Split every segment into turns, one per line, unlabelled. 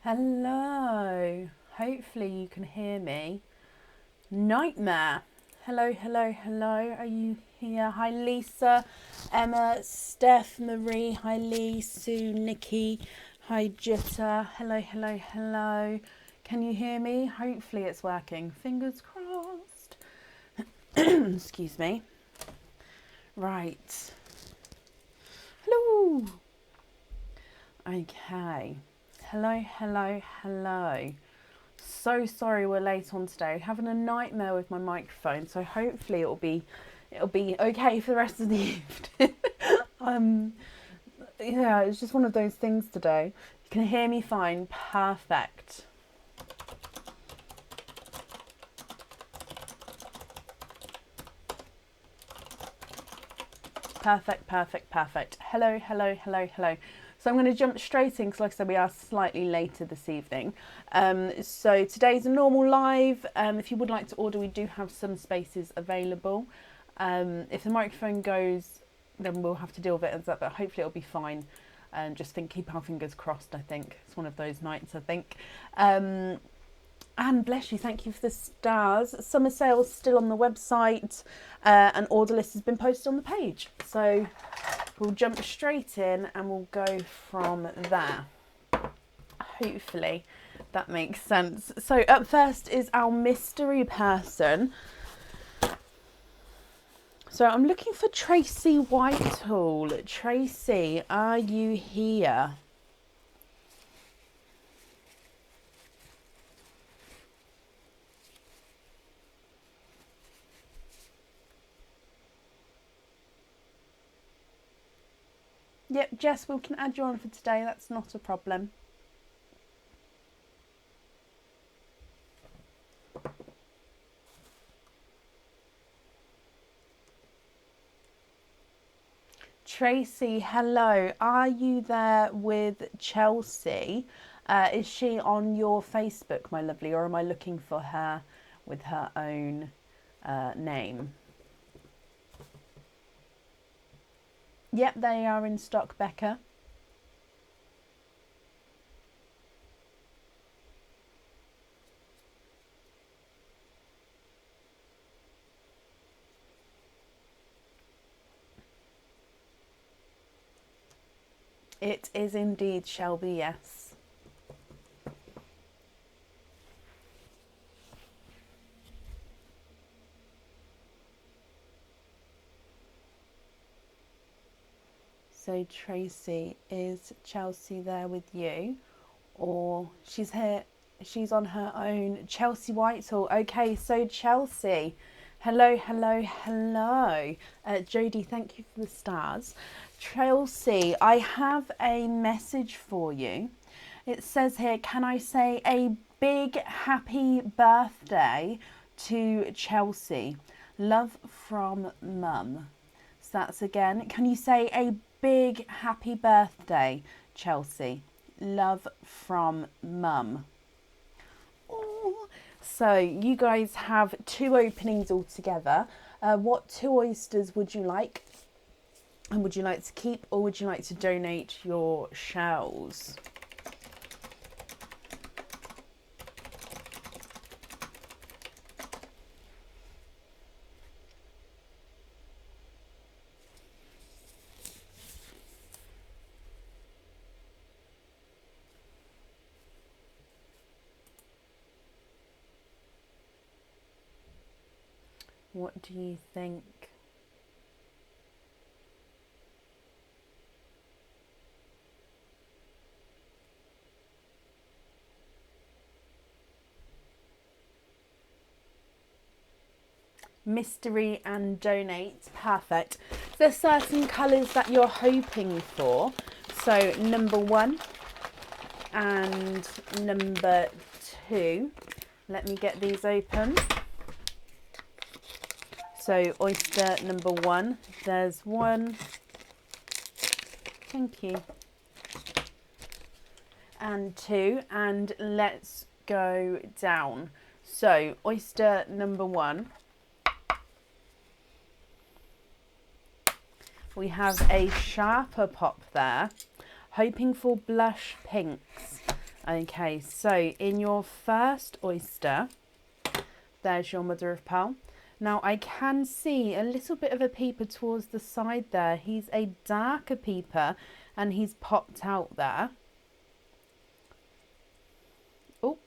Hello. Hopefully you can hear me. Nightmare. Hello, hello, hello. Are you here? Hi, Lisa, Emma, Steph, Marie. Hi, Lee, Sue, Nikki. Hi, Jitta. Hello, hello, hello. Can you hear me? Hopefully it's working. Fingers crossed. Excuse me. Right. Hello. Okay. Hello, hello, hello. So sorry we're late on today. Having a nightmare with my microphone, so hopefully it'll be okay for the rest of the evening. Yeah, it's just one of those things today. You can hear me fine. Perfect. Perfect, perfect, perfect. Hello, hello, hello, hello. So I'm going to jump straight in because, like I said, we are slightly later this evening. So today's a normal live. If you would like to order, we do have some spaces available. If the microphone goes, then we'll have to deal with it as that, but hopefully it'll be fine. Just keep our fingers crossed, I think. It's one of those nights, I think. And bless you, thank you for the stars. Summer sales still on the website, and order list has been posted on the page. So we'll jump straight in and we'll go from there. Hopefully that makes sense. So up first is our mystery person. So I'm looking for Tracy Whitehall. Tracy, are you here? Yep, Jess, we can add you on for today. That's not a problem. Tracy, hello. Are you there with Chelsea? Is she on your Facebook, my lovely, or am I looking for her with her own name? Yep, they are in stock, Becca. It is indeed Shelby, yes. So Tracy, is Chelsea there with you? Or she's here, she's on her own. Chelsea Whitehall. Okay, so Chelsea. Hello, hello, hello. Jodie, thank you for the stars. Chelsea, I have a message for you. It says here, can I say a big happy birthday to Chelsea? Love from Mum. So that's again, can you say a big happy birthday, Chelsea? Love from Mum. Ooh. So you guys have 2 openings altogether. What 2 oysters would you like? And would you like to keep or would you like to donate your shells? What do you think? Mystery and donate. Perfect. There's certain colours that you're hoping for. So number 1 and number 2. Let me get these open. So oyster number 1, there's 1. Thank you. And 2, and let's go down. So oyster number 1. We have a sharper pop there, hoping for blush pinks. Okay, so in your first oyster, there's your mother of pearl. Now I can see a little bit of a peeper towards the side there. He's a darker peeper and he's popped out there. Oh,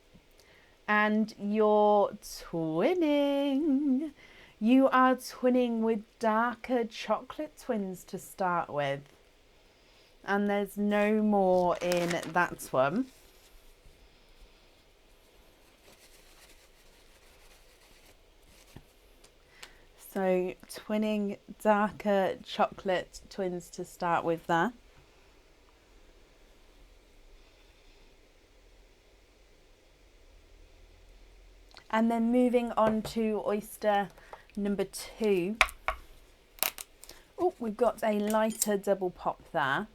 and you're twinning. You are twinning with darker chocolate twins to start with. And there's no more in that one. So twinning darker chocolate twins to start with there. And then moving on to oyster number 2. Oh, we've got a lighter double pop there.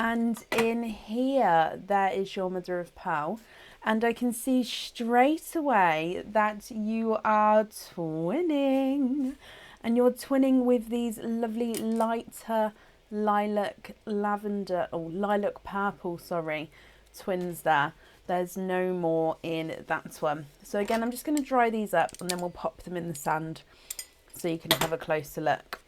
And in here, there is your mother of pearl. And I can see straight away that you are twinning. And you're twinning with these lovely lighter lilac lavender, or lilac purple, sorry, twins there. There's no more in that one. So again, I'm just going to dry these up and then we'll pop them in the sand so you can have a closer look.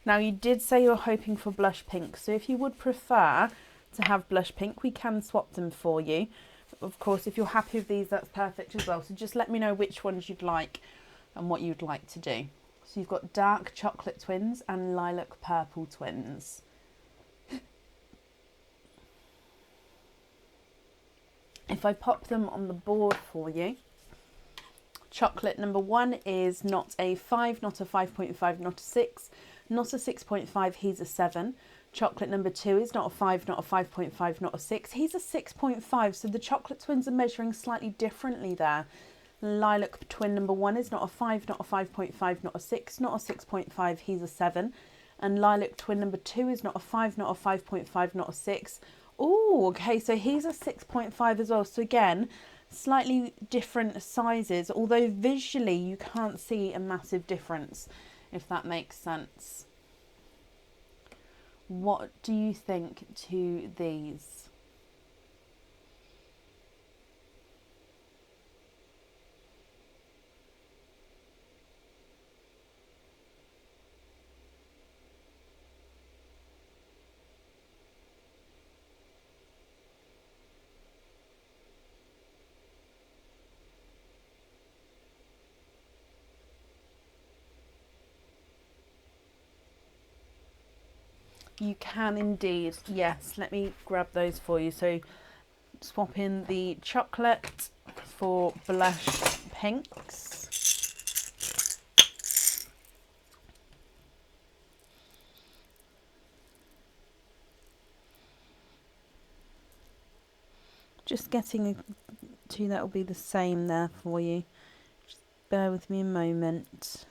Now you did say you're hoping for blush pink, so if you would prefer to have blush pink, we can swap them for you. Of course, if you're happy with these, that's perfect as well. So just let me know which ones you'd like and what you'd like to do. So you've got dark chocolate twins and lilac purple twins. If I pop them on the board for you, chocolate number 1 is not a 5, not a 5.5, not a 6, not a 6.5, he's a 7. Chocolate number 2 is not a 5, not a 5.5, not a 6, he's a 6.5. So the chocolate twins are measuring slightly differently there. Lilac twin number 1 is not a 5, not a 5.5, not a 6, not a 6.5, he's a 7. And lilac twin number 2 is not a 5, not a 5.5, not a 6. Oh, okay, so he's a 6.5 as well. So again, slightly different sizes, although visually you can't see a massive difference, if that makes sense. What do you think to these? You can indeed, yes. Let me grab those for you. So swap in the chocolate for blush pinks. Just getting two that will be the same there for you. Just bear with me a moment.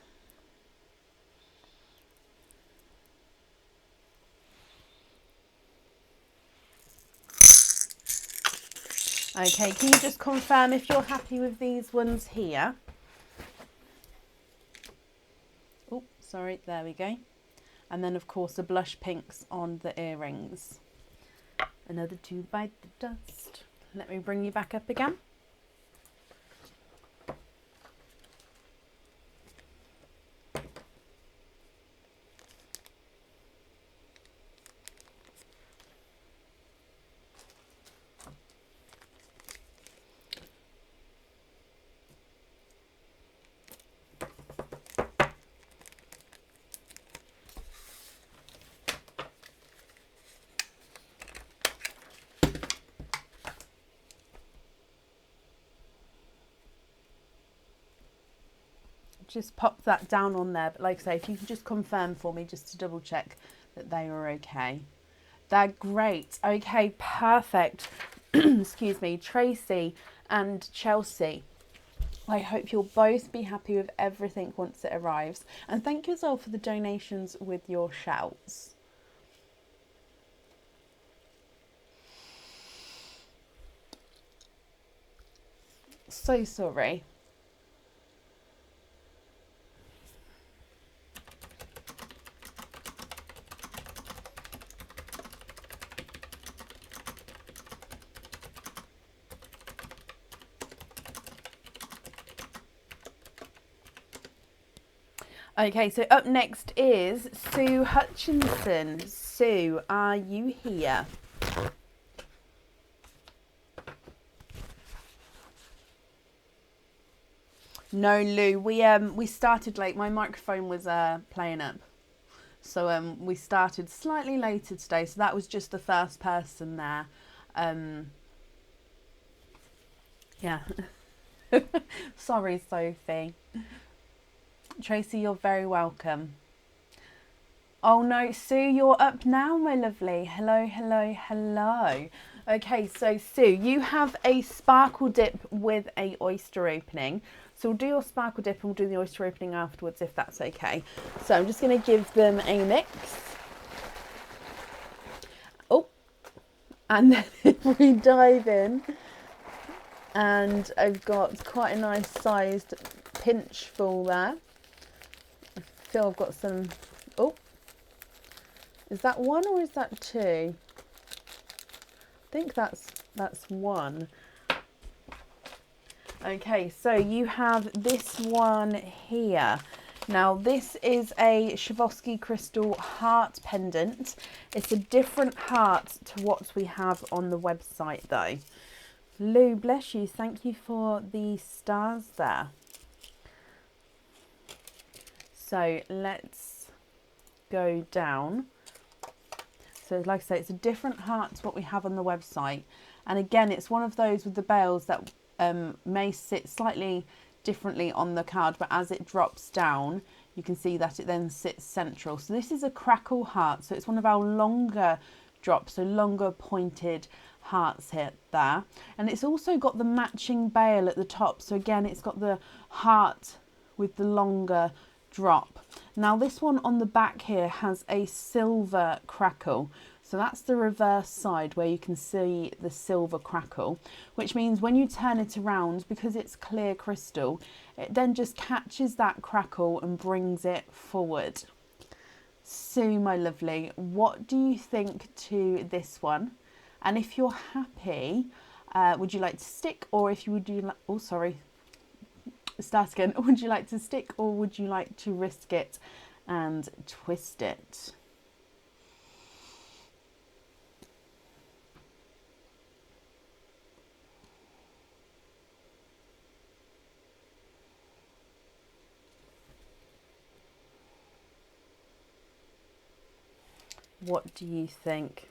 Okay, can you just confirm if you're happy with these ones here? Oh, sorry, there we go. And then, of course, the blush pinks on the earrings. Another 2 bite the dust. Let me bring you back up again. Just pop that down on there, but like I say, if you can just confirm for me just to double check that they are okay. They're great. Okay, perfect. Excuse me, Tracy and Chelsea. I hope you'll both be happy with everything once it arrives. And thank you as well for the donations with your shouts. So sorry. Okay, so up next is Sue Hutchinson. Sue, are you here? No, Lou. We started late. My microphone was playing up, so we started slightly later today. So that was just the first person there. Yeah. Sorry, Sophie. Tracy, you're very welcome. Oh no, Sue, you're up now, my lovely. Hello, hello, hello. Okay, so Sue, you have a sparkle dip with a oyster opening. So we'll do your sparkle dip and we'll do the oyster opening afterwards if that's okay. So I'm just going to give them a mix. Oh, and then if we dive in, and I've got quite a nice sized pinch full there. I feel I've got some, oh, is that one or is that two? I think that's one. Okay, so you have this one here. Now this is a Swarovski crystal heart pendant. It's a different heart to what we have on the website though. Lou, bless you. Thank you for the stars there. So let's go down. So like I say, it's a different heart to what we have on the website. And again, it's one of those with the bails that may sit slightly differently on the card, but as it drops down, you can see that it then sits central. So this is a crackle heart. So it's one of our longer drops, so longer pointed hearts here there. And it's also got the matching bail at the top. So again, it's got the heart with the longer drop. Now this one on the back here has a silver crackle. So that's the reverse side where you can see the silver crackle, which means when you turn it around, because it's clear crystal, it then just catches that crackle and brings it forward. Sue, my lovely, what do you think to this one? And if you're happy, would you like to stick, or if you would do, oh sorry, start again. Would you like to stick or would you like to risk it and twist it? What do you think?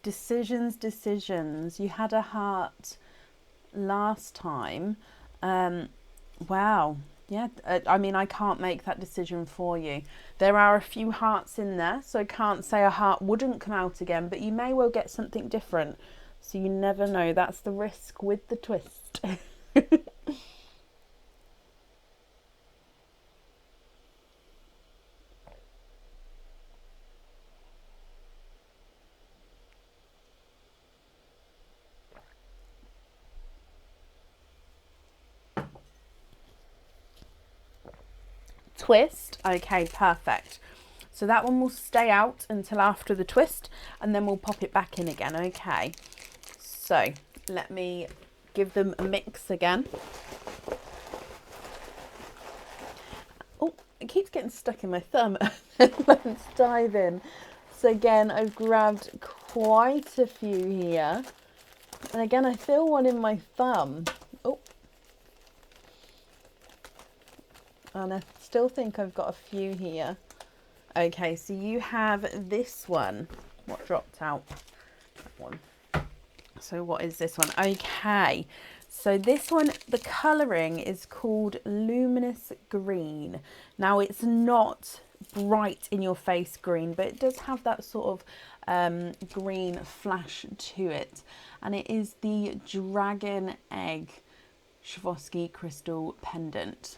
Decisions, decisions. You had a heart last time. Wow. Yeah, I mean, I can't make that decision for you. There are a few hearts in there, so I can't say a heart wouldn't come out again, but you may well get something different. So you never know. That's the risk with the twist. Twist. Okay, perfect. So that one will stay out until after the twist and then we'll pop it back in again. Okay, so let me give them a mix again. Oh, it keeps getting stuck in my thumb. Let's dive in. So again, I've grabbed quite a few here. And again, I feel one in my thumb. Oh, and I still think I've got a few here. Okay, so you have this one. What dropped out? That one. So what is this one? Okay, so this one, the colouring is called Luminous Green. Now it's not bright in your face green, but it does have that sort of green flash to it. And it is the Dragon Egg Swarovski crystal pendant.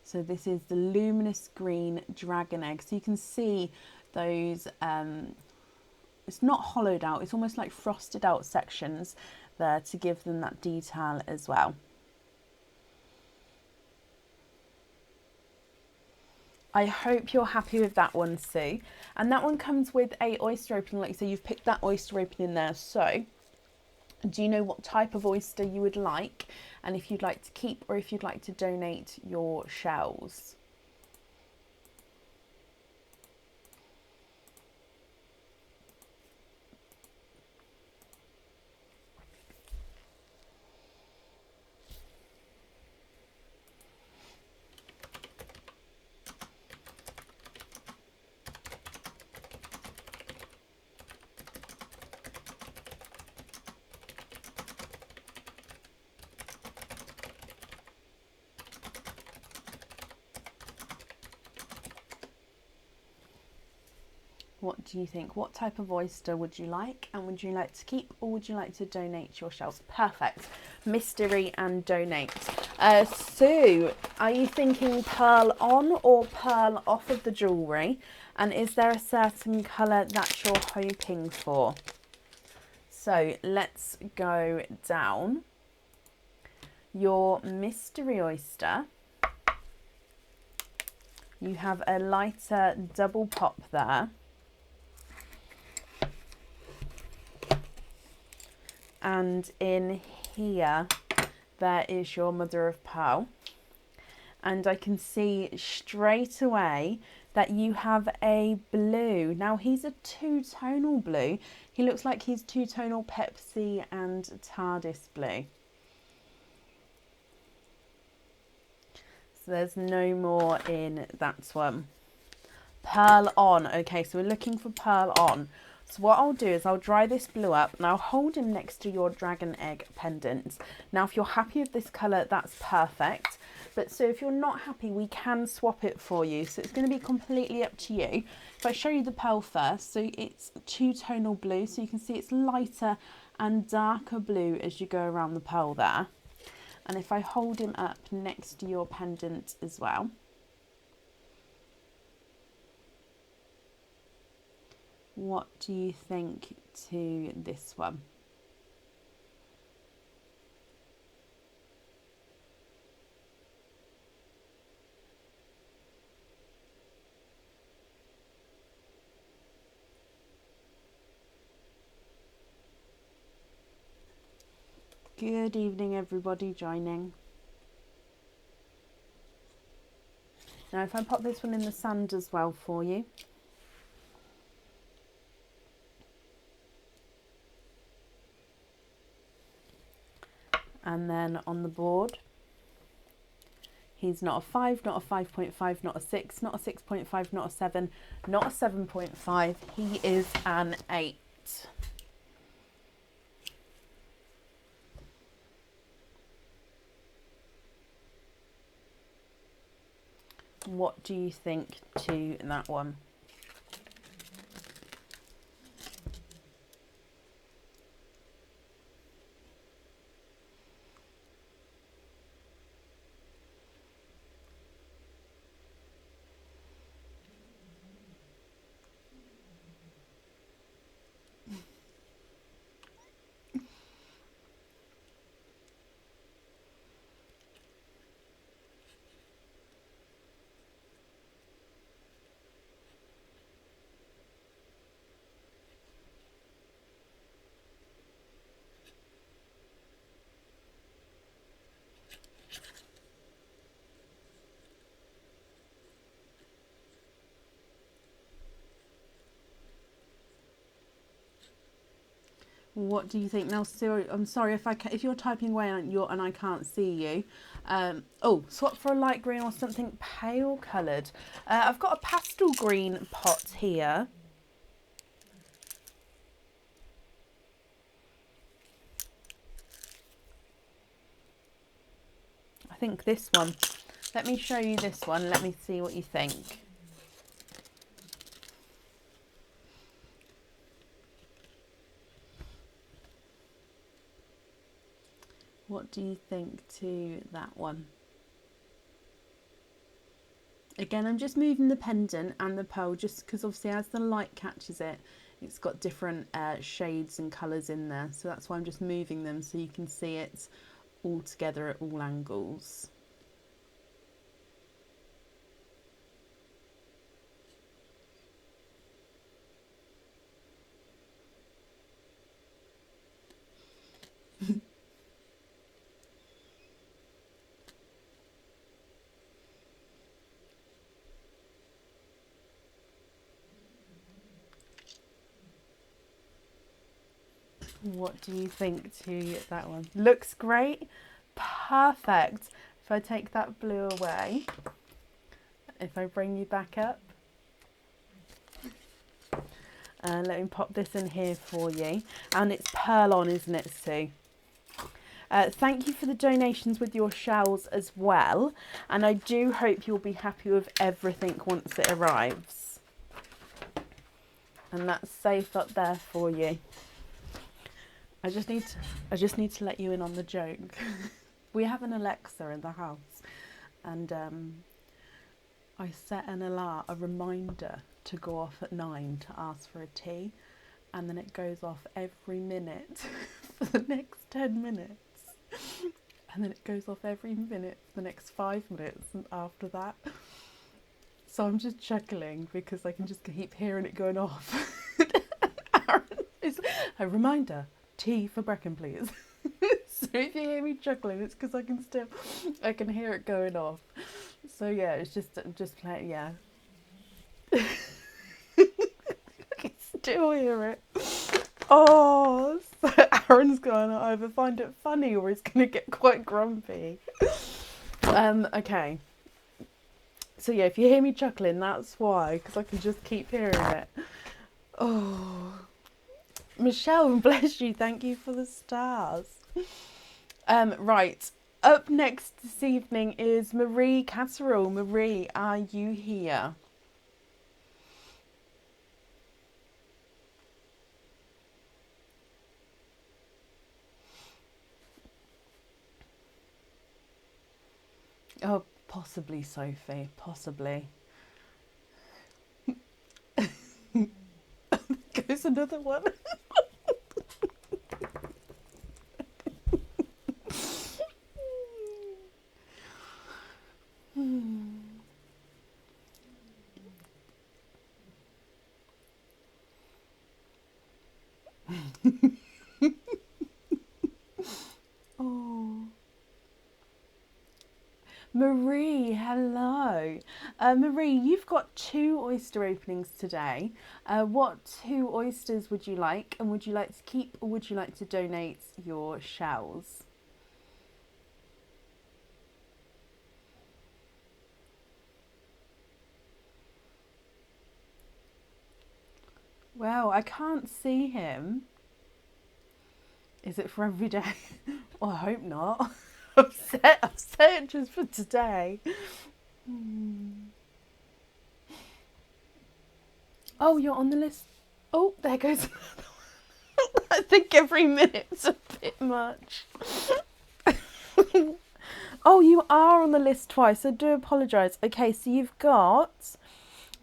So this is the luminous green dragon egg. So you can see those, it's not hollowed out, it's almost like frosted out sections there to give them that detail as well. I hope you're happy with that one, Sue. And that one comes with a oyster opening, like you say, you've picked that oyster opening there. So Do you know what type of oyster you would like, and if you'd like to keep or if you'd like to donate your shells? What do you think? What type of oyster would you like, and would you like to keep or would you like to donate your shells? Perfect. Mystery and donate. Sue, are you thinking pearl on or pearl off of the jewellery? And is there a certain colour that you're hoping for? So let's go down. Your mystery oyster, you have a lighter double pop there. And in here, there is your mother of pearl. And I can see straight away that you have a blue. Now he's a two-tonal blue. He looks like he's two-tonal Pepsi and TARDIS blue. So there's no more in that one. Pearl on. Okay, so we're looking for pearl on. So what I'll do is I'll dry this blue up and I'll hold him next to your dragon egg pendant. Now, if you're happy with this colour, that's perfect. But so if you're not happy, we can swap it for you. So it's going to be completely up to you. If I show you the pearl first, so it's two-tonal blue. So you can see it's lighter and darker blue as you go around the pearl there. And if I hold him up next to your pendant as well. What do you think to this one? Good evening, everybody joining. Now, if I pop this one in the sand as well for you. And then on the board, he's not a 5, not a 5.5, not a 6, not a 6.5, not a 7, not a 7.5. He is an 8. What do you think to that one? What do you think now, Siri? I'm sorry if you're typing away and I can't see you. Oh, swap for a light green or something pale coloured. I've got a pastel green pot here. I think this one. Let me show you this one. Let me see what you think. What do you think to that one? Again, I'm just moving the pendant and the pearl just because obviously as the light catches it, it's got different shades and colours in there. So that's why I'm just moving them so you can see it all together at all angles. What do you think to that one? Looks great. Perfect. If I take that blue away, if I bring you back up, and let me pop this in here for you. And it's pearl on, isn't it, Sue? Thank you for the donations with your shells as well. And I do hope you'll be happy with everything once it arrives. And that's safe up there for you. I just need to let you in on the joke. We have an Alexa in the house, and I set an alarm, a reminder to go off at 9 to ask for a tea, and then it goes off every minute for the next 10 minutes, and then it goes off every minute for the next 5 minutes and after that. So I'm just chuckling because I can just keep hearing it going off. Aaron is a reminder. Tea for Brecon, please. So if you hear me chuckling, it's because I can hear it going off. So yeah, it's just playing, yeah. I can still hear it. Oh, so Aaron's going to either find it funny or he's going to get quite grumpy. Okay. So yeah, if you hear me chuckling, that's why, because I can just keep hearing it. Oh. Michelle, bless you. Thank you for the stars. Right. Up next this evening is Marie Casserole. Marie, are you here? Oh, possibly, Sophie. Possibly. Goes another one. Oh. Marie, hello. Marie, you've got 2 oyster openings today. What 2 oysters would you like? And would you like to keep or would you like to donate your shells? Well, I can't see him. Is it for every day? Well, I hope not. I've set it just for today. Oh, you're on the list. Oh, there goes another one. I think every minute's a bit much. Oh, you are on the list twice. I do apologise. Okay, so you've got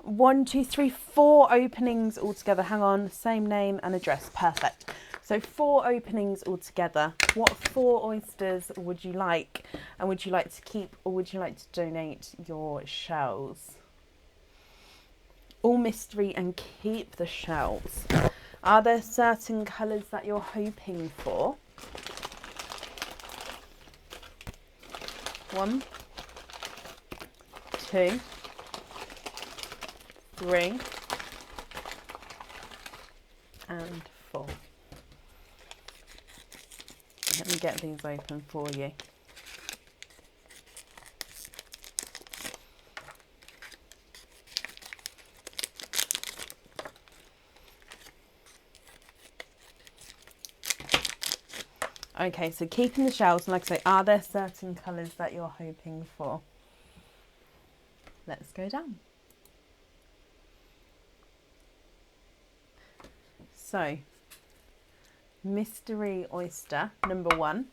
1, 2, 3, 4 openings altogether. Hang on, same name and address. Perfect. So 4 openings altogether. What 4 oysters would you like? And would you like to keep or would you like to donate your shells? All mystery and keep the shells. Are there certain colours that you're hoping for? 1, 2, 3, and 4. Let me get these open for you. Okay, so keeping the shells, and like I say, are there certain colours that you're hoping for? Let's go down. So, mystery oyster, number 1.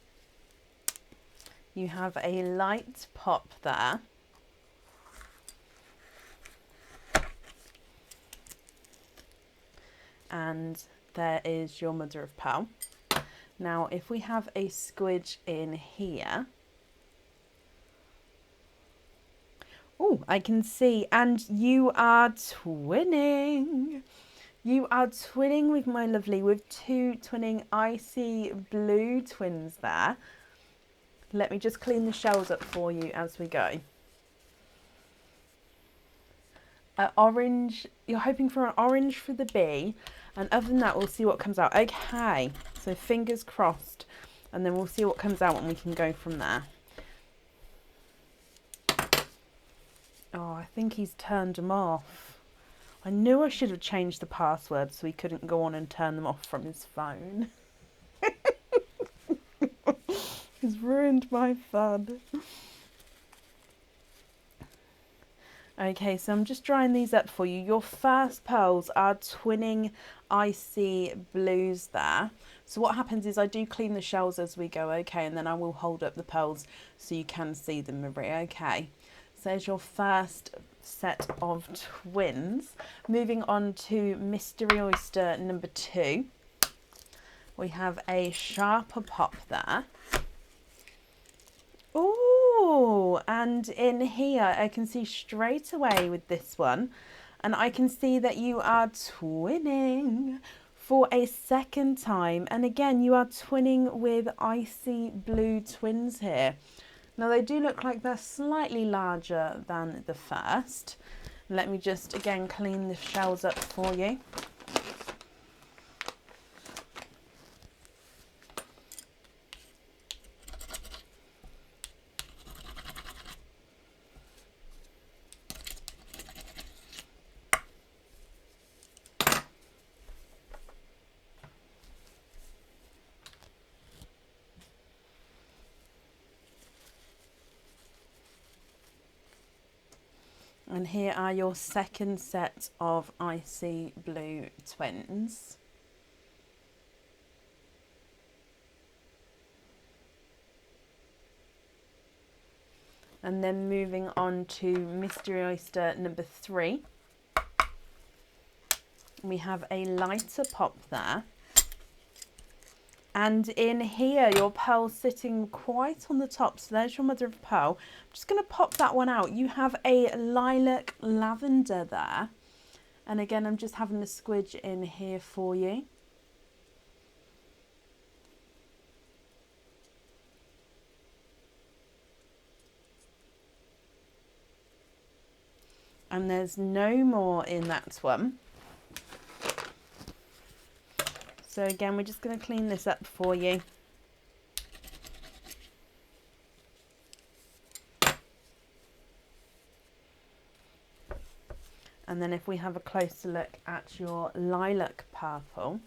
You have a light pop there. And there is your mother of pearl. Now, if we have a squidge in here. Oh, I can see. And you are twinning. You are twinning with my lovely, with 2 twinning icy blue twins there. Let me just clean the shells up for you as we go. orange, you're hoping for an orange for the B, and other than that we'll see what comes out. Okay, so fingers crossed, and then we'll see what comes out and we can go from there. Oh, I think he's turned them off. I knew I should have changed the password so he couldn't go on and turn them off from his phone. He's ruined my fun. Okay, so I'm just drying these up for you. Your first pearls are twinning icy blues there. So what happens is I do clean the shells as we go, okay, and then I will hold up the pearls so you can see them, Marie, okay. So there's your first set of twins. Moving on to Mystery Oyster number 2. We have a sharper pop there. Ooh, and in here I can see straight away with this one, and I can see that you are twinning for a second time, and again you are twinning with icy blue twins here. Now they do look like they're slightly larger than the first. Let me just again clean the shells up for you. And here are your second set of icy blue twins. And then moving on to Mystery Oyster number 3. We have a lighter pop there. And in here, your pearl's sitting quite on the top. So there's your mother of pearl. I'm just going to pop that one out. You have a lilac lavender there. And again, I'm just having a squidge in here for you. And there's no more in that one. So again, we're just going to clean this up for you. And then if we have a closer look at your lilac purple.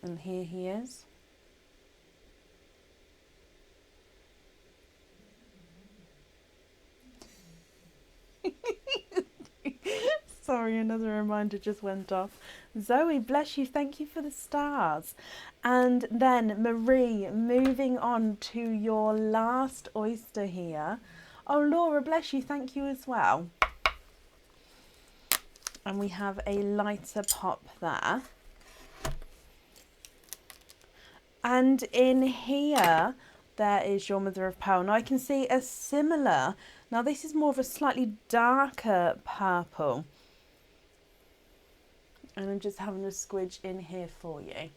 And here he is. Sorry, another reminder just went off. Zoe, bless you, thank you for the stars. And then Marie, moving on to your last oyster here. Oh, Laura, bless you, thank you as well. And we have a lighter pop there. And in here, there is your mother of pearl. Now I can see a similar, now this is more of a slightly darker purple. And I'm just having a squidge in here for you.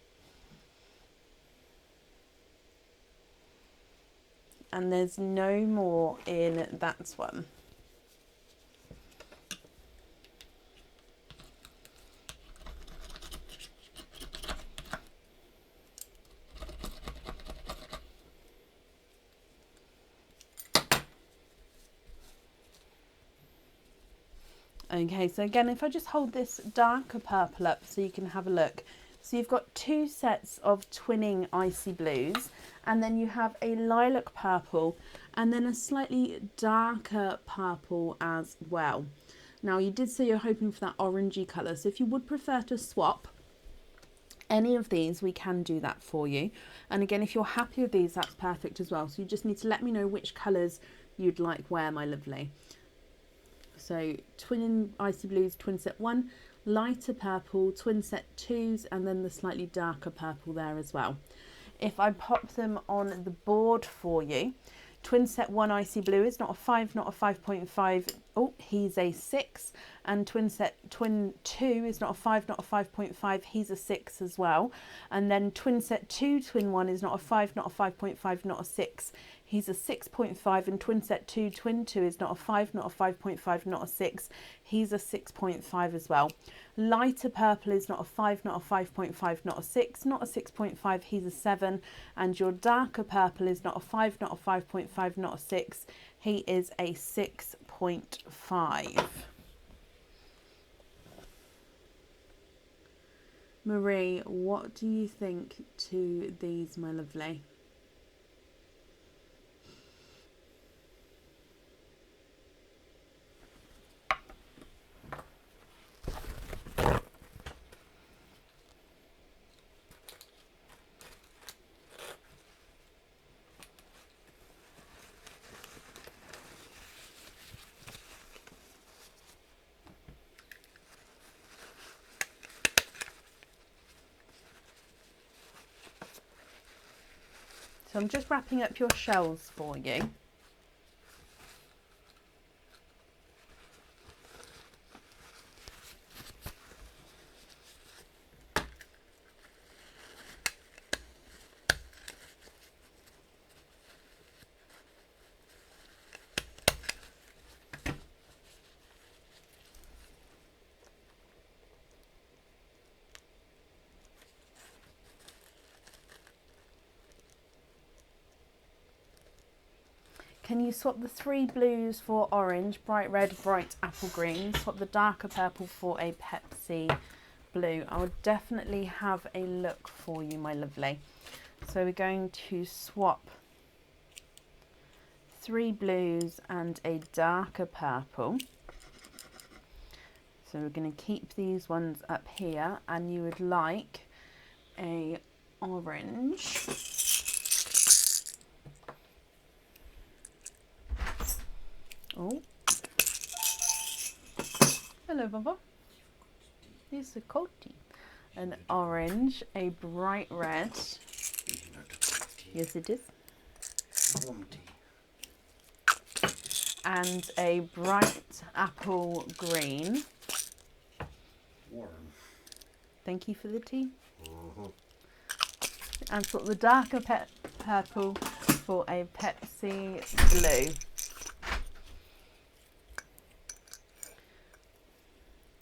And there's no more in that one. Okay, so again, if I just hold this darker purple up so you can have a look. So you've got 2 sets of twinning icy blues, and then you have a lilac purple, and then a slightly darker purple as well. Now you did say you're hoping for that orangey colour, so if you would prefer to swap any of these, we can do that for you. And again, if you're happy with these, that's perfect as well. So you just need to let me know which colours you'd like where, my lovely. So twin icy blues, twin set 1, lighter purple, twin set 2s, and then the slightly darker purple there as well. If I pop them on the board for you, Twin set 1 icy blue is not a 5, not a 5.5. Oh, he's a 6. And twin 2 is not a 5, not a 5.5. He's a 6 as well. And then twin set 2, twin 1 is not a 5, not a 5.5, not a 6. He's a 6.5. And twin set 2, twin 2 is not a 5, not a 5.5, not a 6. He's a 6.5 as well. Lighter purple is not a 5, not a 5.5, not a 6, not a 6.5. He's a 7. And your darker purple is not a 5, not a 5.5, not a 6. He is a 6.5. Marie, what do you think to these, my lovely? So I'm just wrapping up your shells for you. Can you swap the 3 blues for orange, bright red, bright apple green, swap the darker purple for a Pepsi blue? I would definitely have a look for you, my lovely. So we're going to swap 3 blues and a darker purple. So we're going to keep these ones up here, and you would like a orange. Oh, hello, Baba. It's a coatie. An orange, a bright red. Yes, it is. And a bright apple green.
Warm.
Thank you for the tea. And sort the darker purple for a Pepsi blue.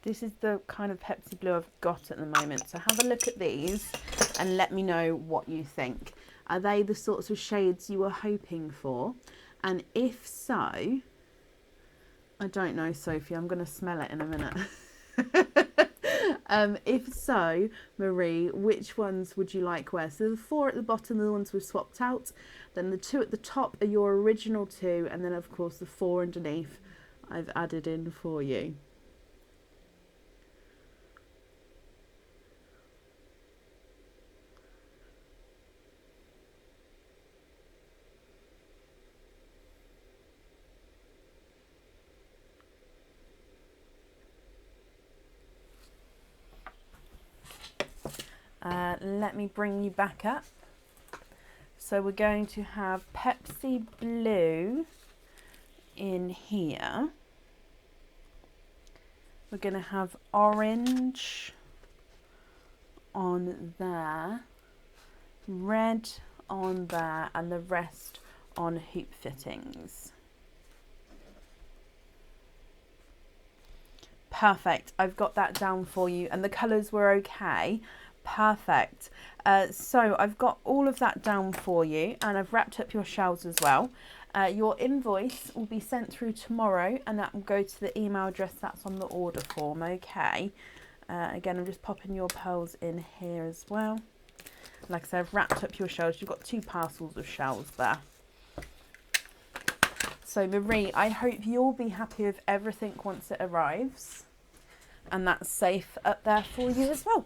This is the kind of Pepsi blue I've got at the moment. So have a look at these and let me know what you think. Are they the sorts of shades you were hoping for? And if so, I don't know, Sophie, I'm going to smell it in a minute. If so, Marie, which ones would you like where? So the 4 at the bottom are the ones we've swapped out. Then the 2 at the top are your original 2. And then, of course, the 4 underneath I've added in for you. Let me bring you back up. So we're going to have Pepsi blue in here. We're going to have orange on there, red on there, and the rest on hoop fittings. Perfect. I've got that down for you, and the colours were okay. Perfect. So I've got all of that down for you, and I've wrapped up your shells as well. Your invoice will be sent through tomorrow, and that will go to the email address that's on the order form. Okay. Again, I'm just popping your pearls in here as well. Like I said, I've wrapped up your shells. You've got 2 parcels of shells there. So Marie, I hope you'll be happy with everything once it arrives, and that's safe up there for you as well.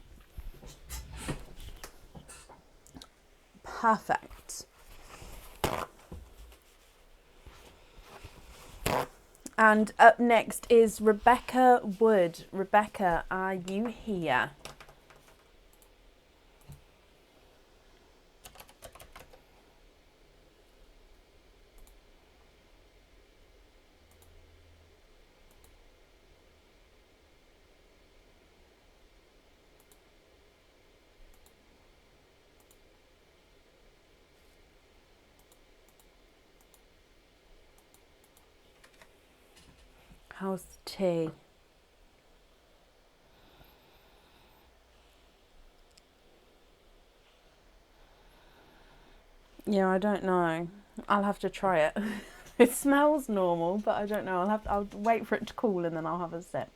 Perfect. And up next is Rebecca Wood. Rebecca, are you here? How's the tea? Yeah, I don't know. I'll have to try it. It smells normal, but I don't know. I'll wait for it to cool and then I'll have a sip.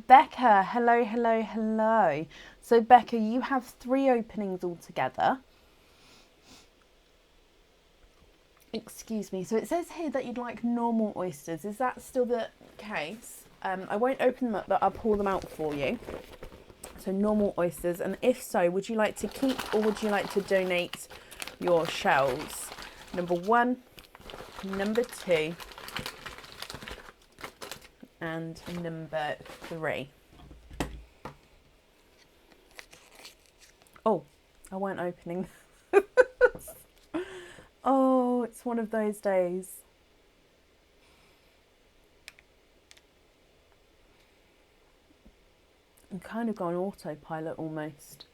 Becca, hello, hello, hello. So Becca, you have 3 openings altogether. Excuse me. So it says here that you'd like normal oysters. Is that still the case? I won't open them up, but I'll pull them out for you. So normal oysters. And if so, would you like to keep or would you like to donate your shells? Number 1, number 2, and number 3. Oh, I weren't opening. Oh, it's one of those days. I'm kind of going autopilot almost.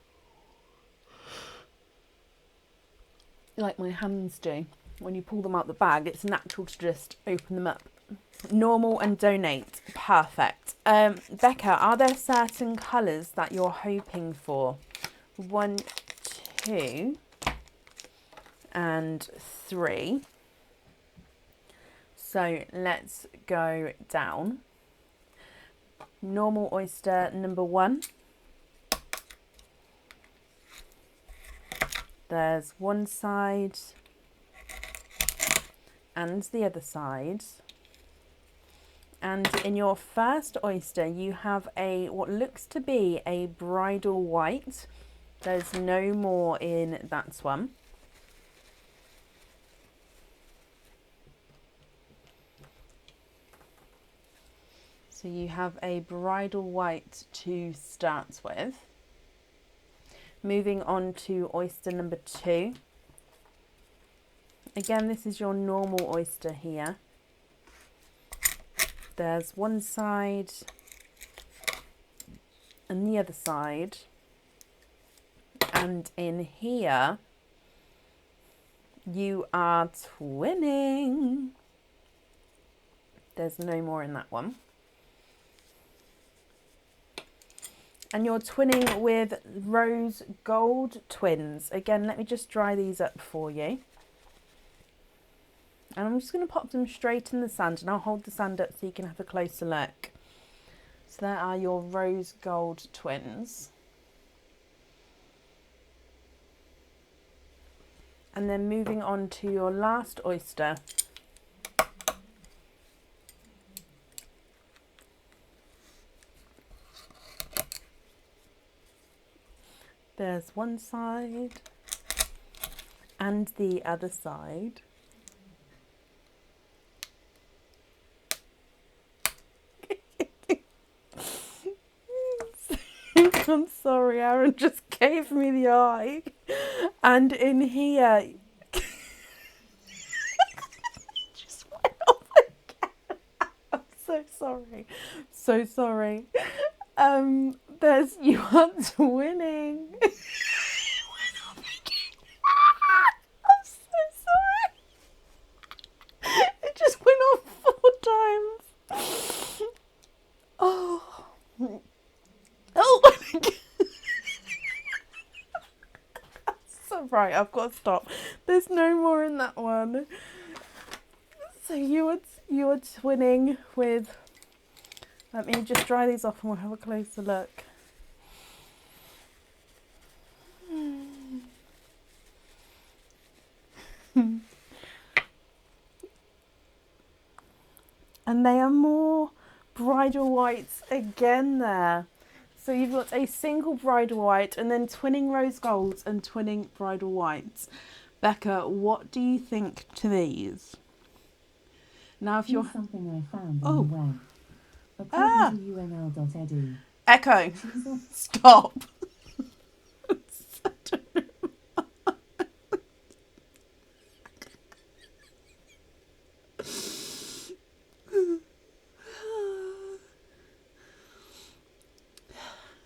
Like my hands do. When you pull them out the bag, it's natural to just open them up. Normal and donate. Perfect. Becca, are there certain colours that you're hoping for? 1, 2, and 3. So let's go down. Normal oyster number 1. There's one side and the other side. And in your first oyster, you have what looks to be a bridal white. There's no more in that one. So you have a bridal white to start with. Moving on to oyster number 2. Again, this is your normal oyster here. There's one side and the other side. And in here, you are twinning. There's no more in that one. And you're twinning with rose gold twins. Again, let me just dry these up for you. And I'm just going to pop them straight in the sand, and I'll hold the sand up so you can have a closer look. So there are your rose gold twins. And then moving on to your last oyster. There's one side and the other side. I'm sorry, Aaron just gave me the eye. And in here, just went off again. I'm so sorry. So sorry. There's you are twinning. I'm so sorry. It just went off 4 times. Oh. Oh. So right, I've got to stop. There's no more in that one. So you were twinning with. Let me just dry these off and we'll have a closer look. And they are more bridal whites again there. So you've got a single bridal white and then twinning rose golds and twinning bridal whites. Becca, what do you think to these? Now if you're...
something I found on the web. According to unl.edu.
Echo, stop.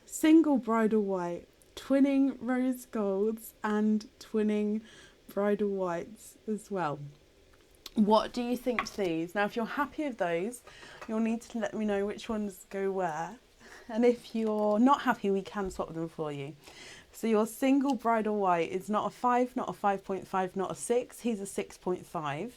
Single bridal white, twinning rose golds and twinning bridal whites as well. What do you think to these? Now, if you're happy with those, you'll need to let me know which ones go where. And if you're not happy, we can swap them for you. So your single bridal white is not a 5, not a 5.5, not a 6. He's a 6.5.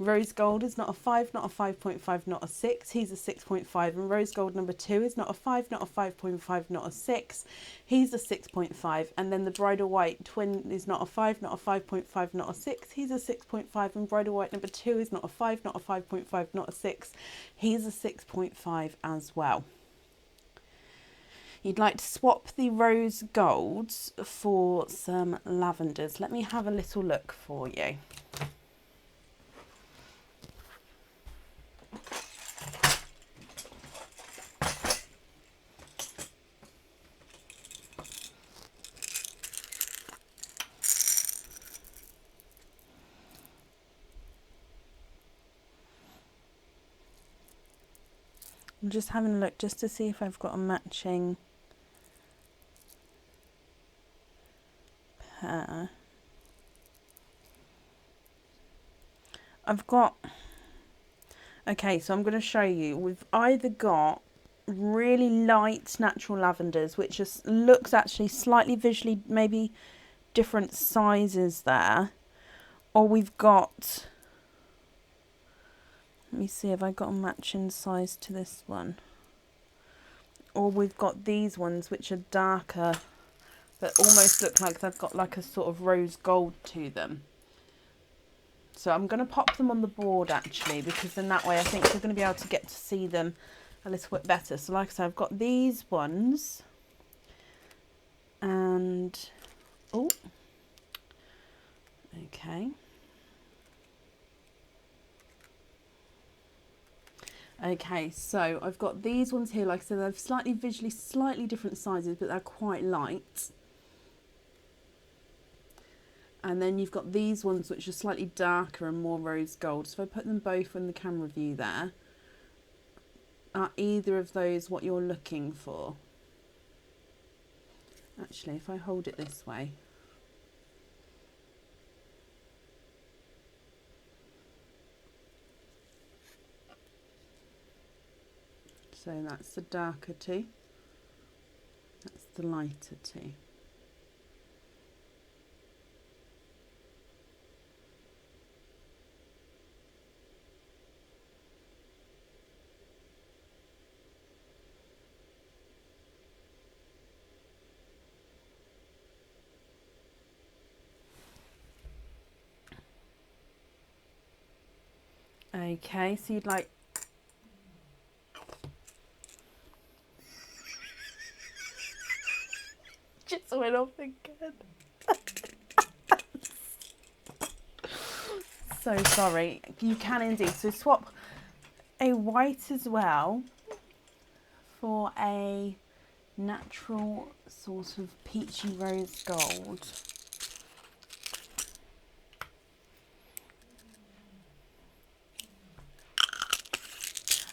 Rose gold is not a 5, not a 5.5, not a 6. He's a 6.5. And rose gold number 2 is not a 5, not a 5.5, not a 6. He's a 6.5. And then the bridal white twin is not a 5, not a 5.5, not a 6. He's a 6.5. And bridal white number 2 is not a 5, not a 5.5, not a 6. He's a 6.5 as well. You'd like to swap the rose golds for some lavenders. Let me have a little look for you. I'm just having a look just to see if I've got a matching pair. I've got, okay, so I'm going to show you. We've either got really light natural lavenders, which just looks actually slightly visually maybe different sizes there, or we've got, let me see if I got a matching size to this one, or we've got these ones which are darker that almost look like they've got like a sort of rose gold to them. So I'm going to pop them on the board actually, because in that way I think you're going to be able to get to see them a little bit better. So like I said, I've got these ones and, oh, okay. Okay, so I've got these ones here, like I said, they're slightly visually, slightly different sizes, but they're quite light. And then you've got these ones which are slightly darker and more rose gold. So if I put them both in the camera view there, are either of those what you're looking for? Actually, if I hold it this way. So that's the darker tea. That's the lighter tea. Okay, so you'd like just went off again. So sorry. You can indeed. So swap a white as well for a natural sort of peachy rose gold.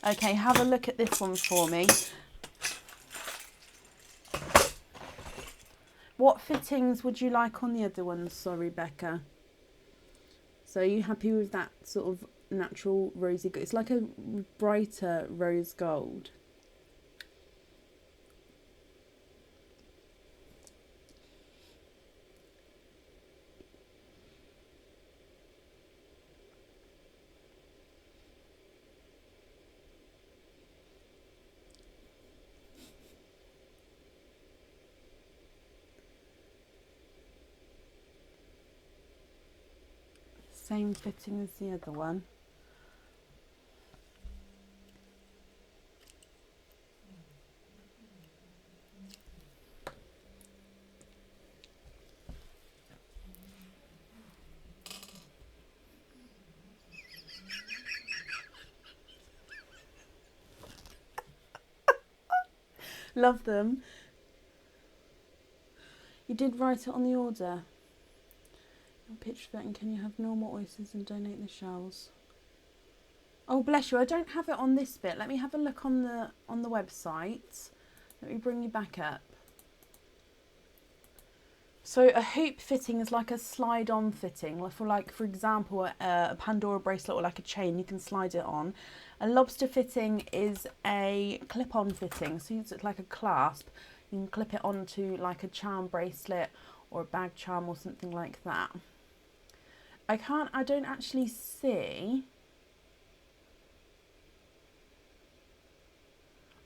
Okay, have a look at this one for me. What fittings would you like on the other ones? Sorry, Becca. So are you happy with that sort of natural rosy gold? It's like a brighter rose gold. Same fitting as the other one. Love them. You did write it on the order. Picture that, and can you have normal oysters and donate the shells? Oh bless you, I don't have it on this bit. Let me have a look on the website. Let me bring you back up. So a hoop fitting is like a slide-on fitting. For example, a Pandora bracelet or like a chain, you can slide it on. A lobster fitting is a clip-on fitting, so it's like a clasp. You can clip it onto like a charm bracelet or a bag charm or something like that. I don't actually see.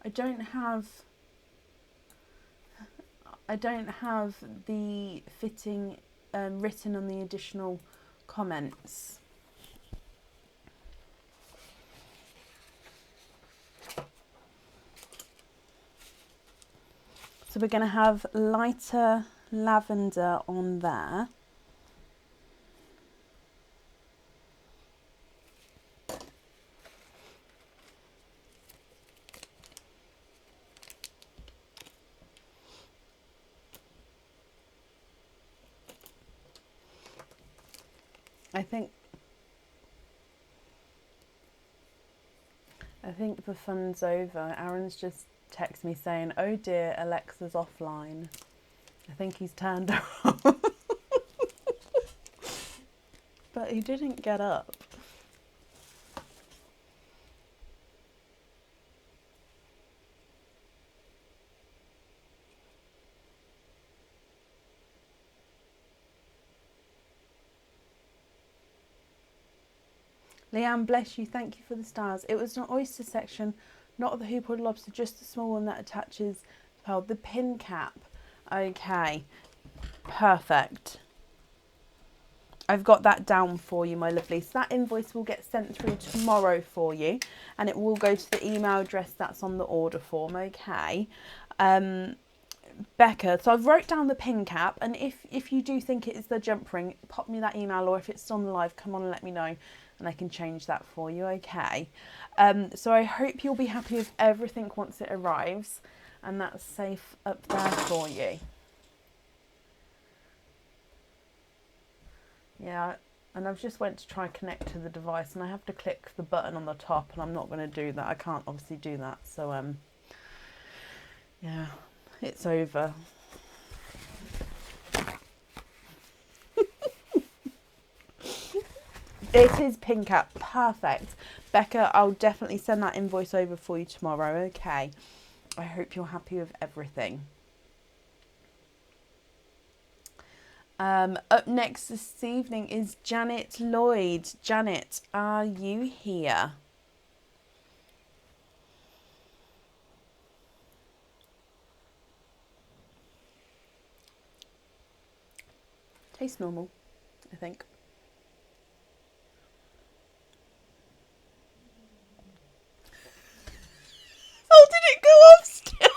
I don't have the fitting written on the additional comments. So we're going to have lighter lavender on there. I think the fun's over. Aaron's just texted me saying, "Oh dear, Alexa's offline." I think he's turned off. But he didn't get up. Leanne, bless you. Thank you for the stars. It was an oyster section, not the hoop or the lobster, just the small one that attaches the pin cap. Okay, perfect. I've got that down for you, my lovely. So that invoice will get sent through tomorrow for you, and it will go to the email address that's on the order form, okay? Becca, so I've wrote down the pin cap, and if you do think it is the jump ring, pop me that email, or if it's still on the live, come on and let me know, and I can change that for you, okay? So I hope you'll be happy with everything once it arrives, and that's safe up there for you. Yeah, and I've just went to try connect to the device, and I have to click the button on the top, and I'm not going to do that. I can't obviously do that, so yeah, it's over. It is pin cap, perfect. Becca, I'll definitely send that invoice over for you tomorrow, okay? I hope you're happy with everything. Up next this evening is Janet Lloyd. Janet, are you here? Tastes normal, I think. Oh, did it go off still?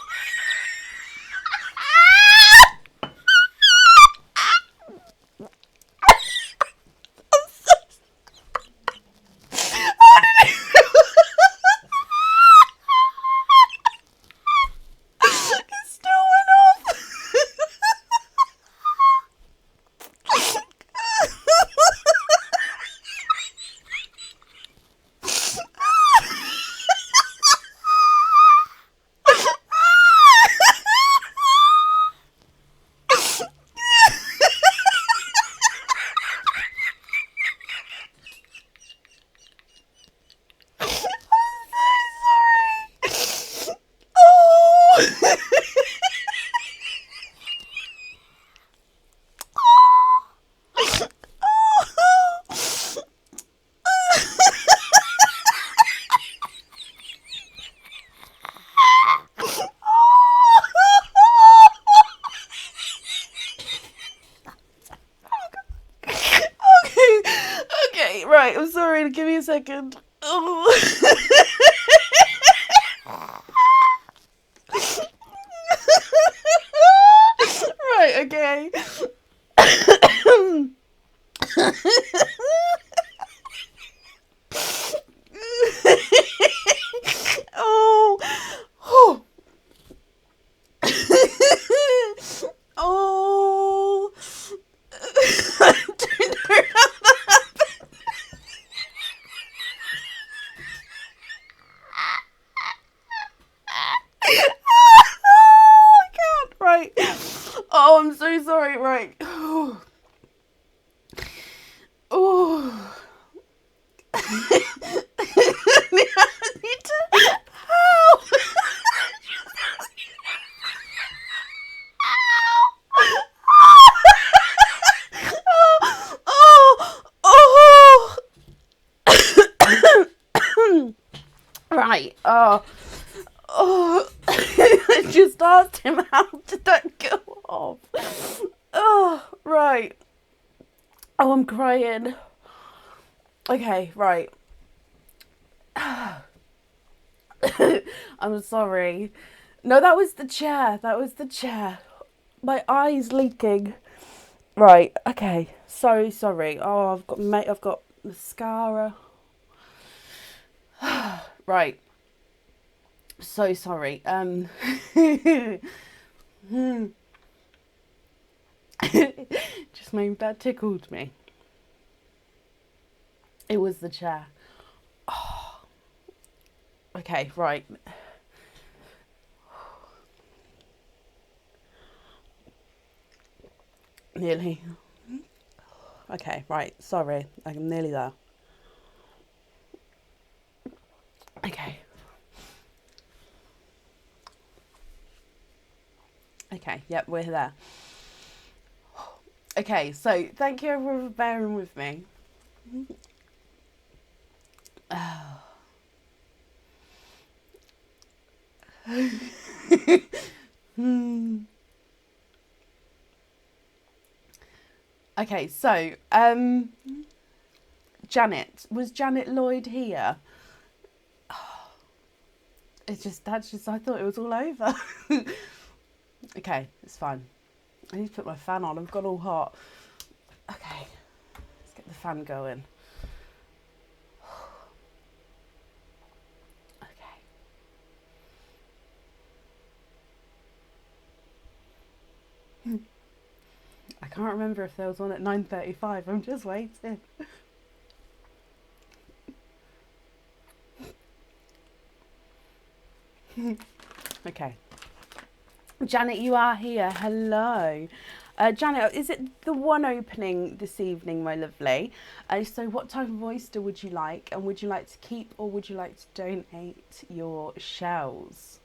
Okay, right, I'm sorry, give me a second. Oh. Right, okay. Oh. Oh. Oh. I don't know how that happened. I can't. Right. Oh, I'm so sorry. Right. Oh. Oh. I need to help. Oh, oh, oh. Right. Oh. I just asked him how did that go off. Oh, right. Oh, I'm crying. Okay, right. I'm sorry. No, that was the chair. That was the chair. My eye's leaking. Right. Okay. So sorry. Oh, I've got mascara. Right. So sorry. Just that tickled me. It was the chair. Oh. Okay. Right. Nearly. Okay. Right. Sorry. I'm nearly there. Okay. Okay, yep, we're there. Okay, so thank you everyone for bearing with me. Okay, so Janet, was Janet Lloyd here? I thought it was all over. Okay, it's fine. I need to put my fan on. I've got all hot. Okay, let's get the fan going. Okay. I can't remember if there was one at 9:35. I'm just waiting. Okay. Janet, you are here. Hello. Janet, is it the one opening this evening, my lovely? So what type of oyster would you like? And would you like to keep or would you like to donate your shells?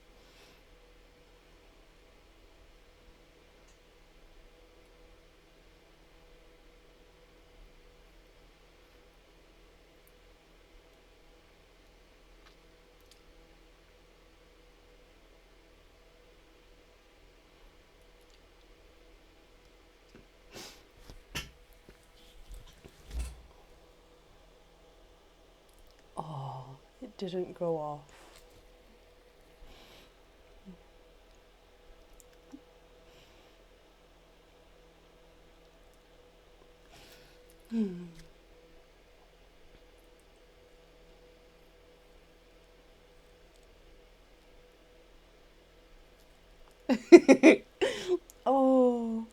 Oh, it didn't go off. Oh.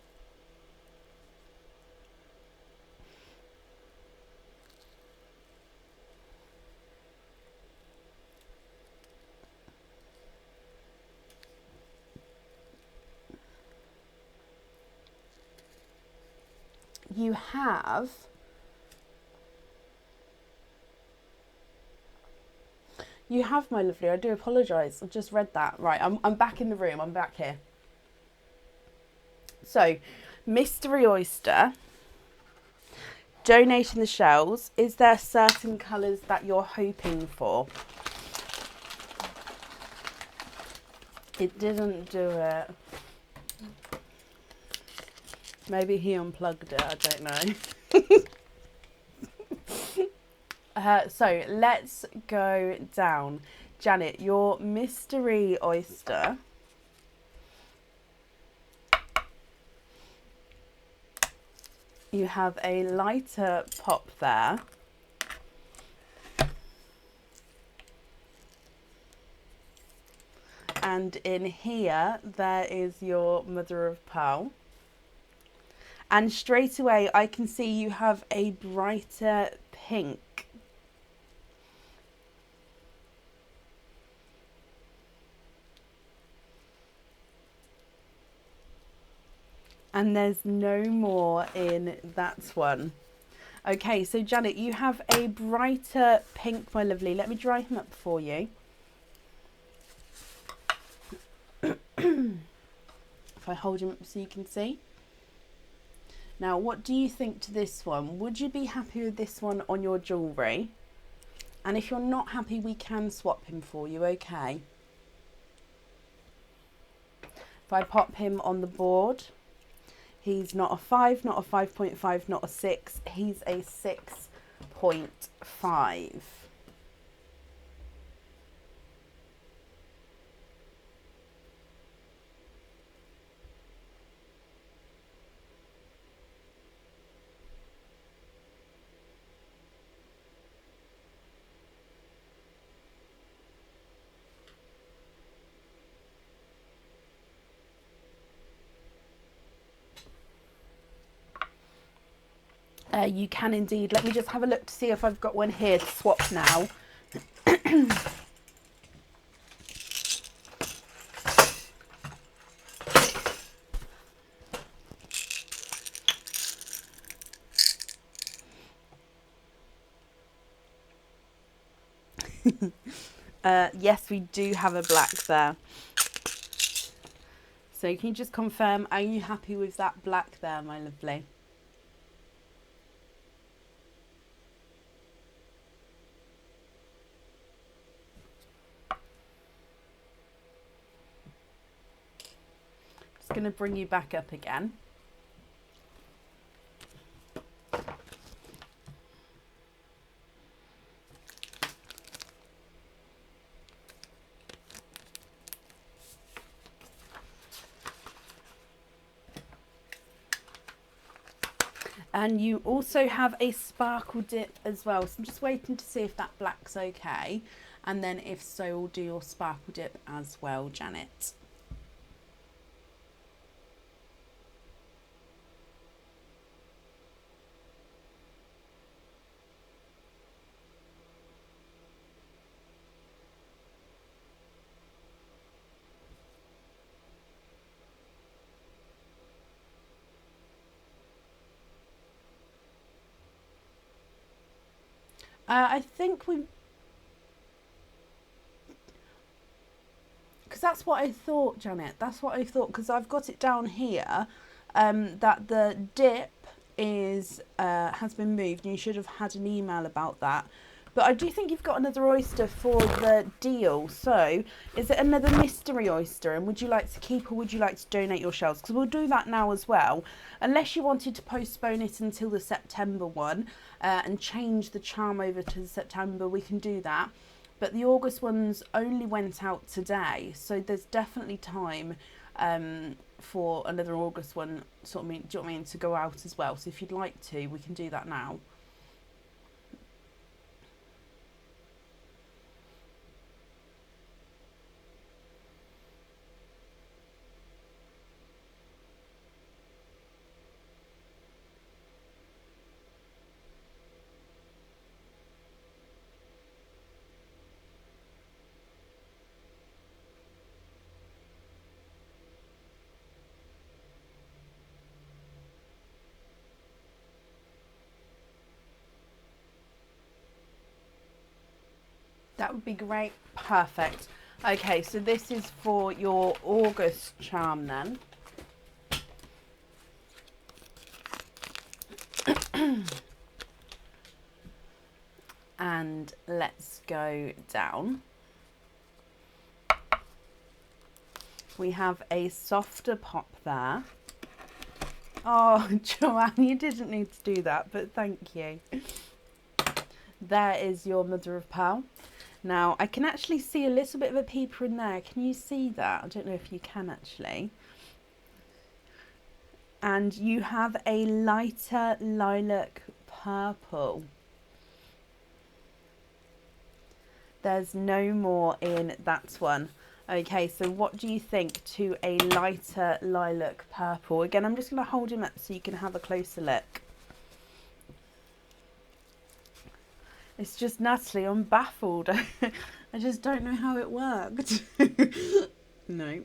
You have my lovely. I do apologise. I've just read that. Right, I'm back in the room. I'm back here. So, mystery oyster. Donating the shells. Is there certain colours that you're hoping for? It didn't do it. Maybe he unplugged it. I don't know. So let's go down. Janet, your mystery oyster. You have a lighter pop there. And in here, there is your mother of pearl. And straight away, I can see you have a brighter pink. And there's no more in that one. Okay, so Janet, you have a brighter pink, my lovely. Let me dry him up for you. If I hold him up so you can see. Now, what do you think to this one? Would you be happy with this one on your jewellery? And if you're not happy, we can swap him for you, okay? If I pop him on the board, he's not a 5, not a 5.5, not a 6. He's a 6.5. You can indeed. Let me just have a look to see if I've got one here to swap now. Yes, we do have a black there. So can you just confirm, are you happy with that black there, my lovely? Just going to bring you back up again. And you also have a sparkle dip as well. So I'm just waiting to see if that black's okay. And then if so, we'll do your sparkle dip as well, Janet. I think we... Because that's what I thought, Janet. That's what I thought, because I've got it down here that the dip is has been moved, and you should have had an email about that. But I do think you've got another oyster for the deal. So is it another mystery oyster? And would you like to keep, or would you like to donate your shells? Because we'll do that now as well. Unless you wanted to postpone it until the September one and change the charm over to the September, we can do that. But the August ones only went out today. So there's definitely time for another August one, sort of, do you know what I mean, to go out as well. So if you'd like to, we can do that now. That would be great. Perfect. Okay, so this is for your August charm then. And let's go down. We have a softer pop there. Oh, Joanne, you didn't need to do that, but thank you. There is your mother of pearl. Now, I can actually see a little bit of a peeper in there. Can you see that? I don't know if you can actually. And you have a lighter lilac purple. There's no more in that one. Okay, so what do you think to a lighter lilac purple? Again, I'm just going to hold him up so you can have a closer look. It's just, Natalie, I'm baffled. I just don't know how it worked. No.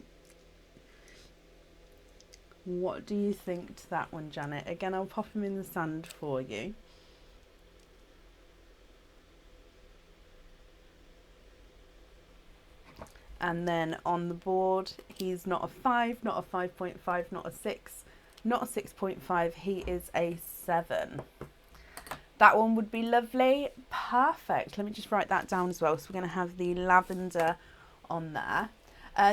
What do you think to that one, Janet? Again, I'll pop them in the sand for you. And then on the board, he's not a 5, not a 5.5, not a 6, not a 6.5. He is a 7. That one would be lovely. Perfect. Let me just write that down as well. So we're going to have the lavender on there.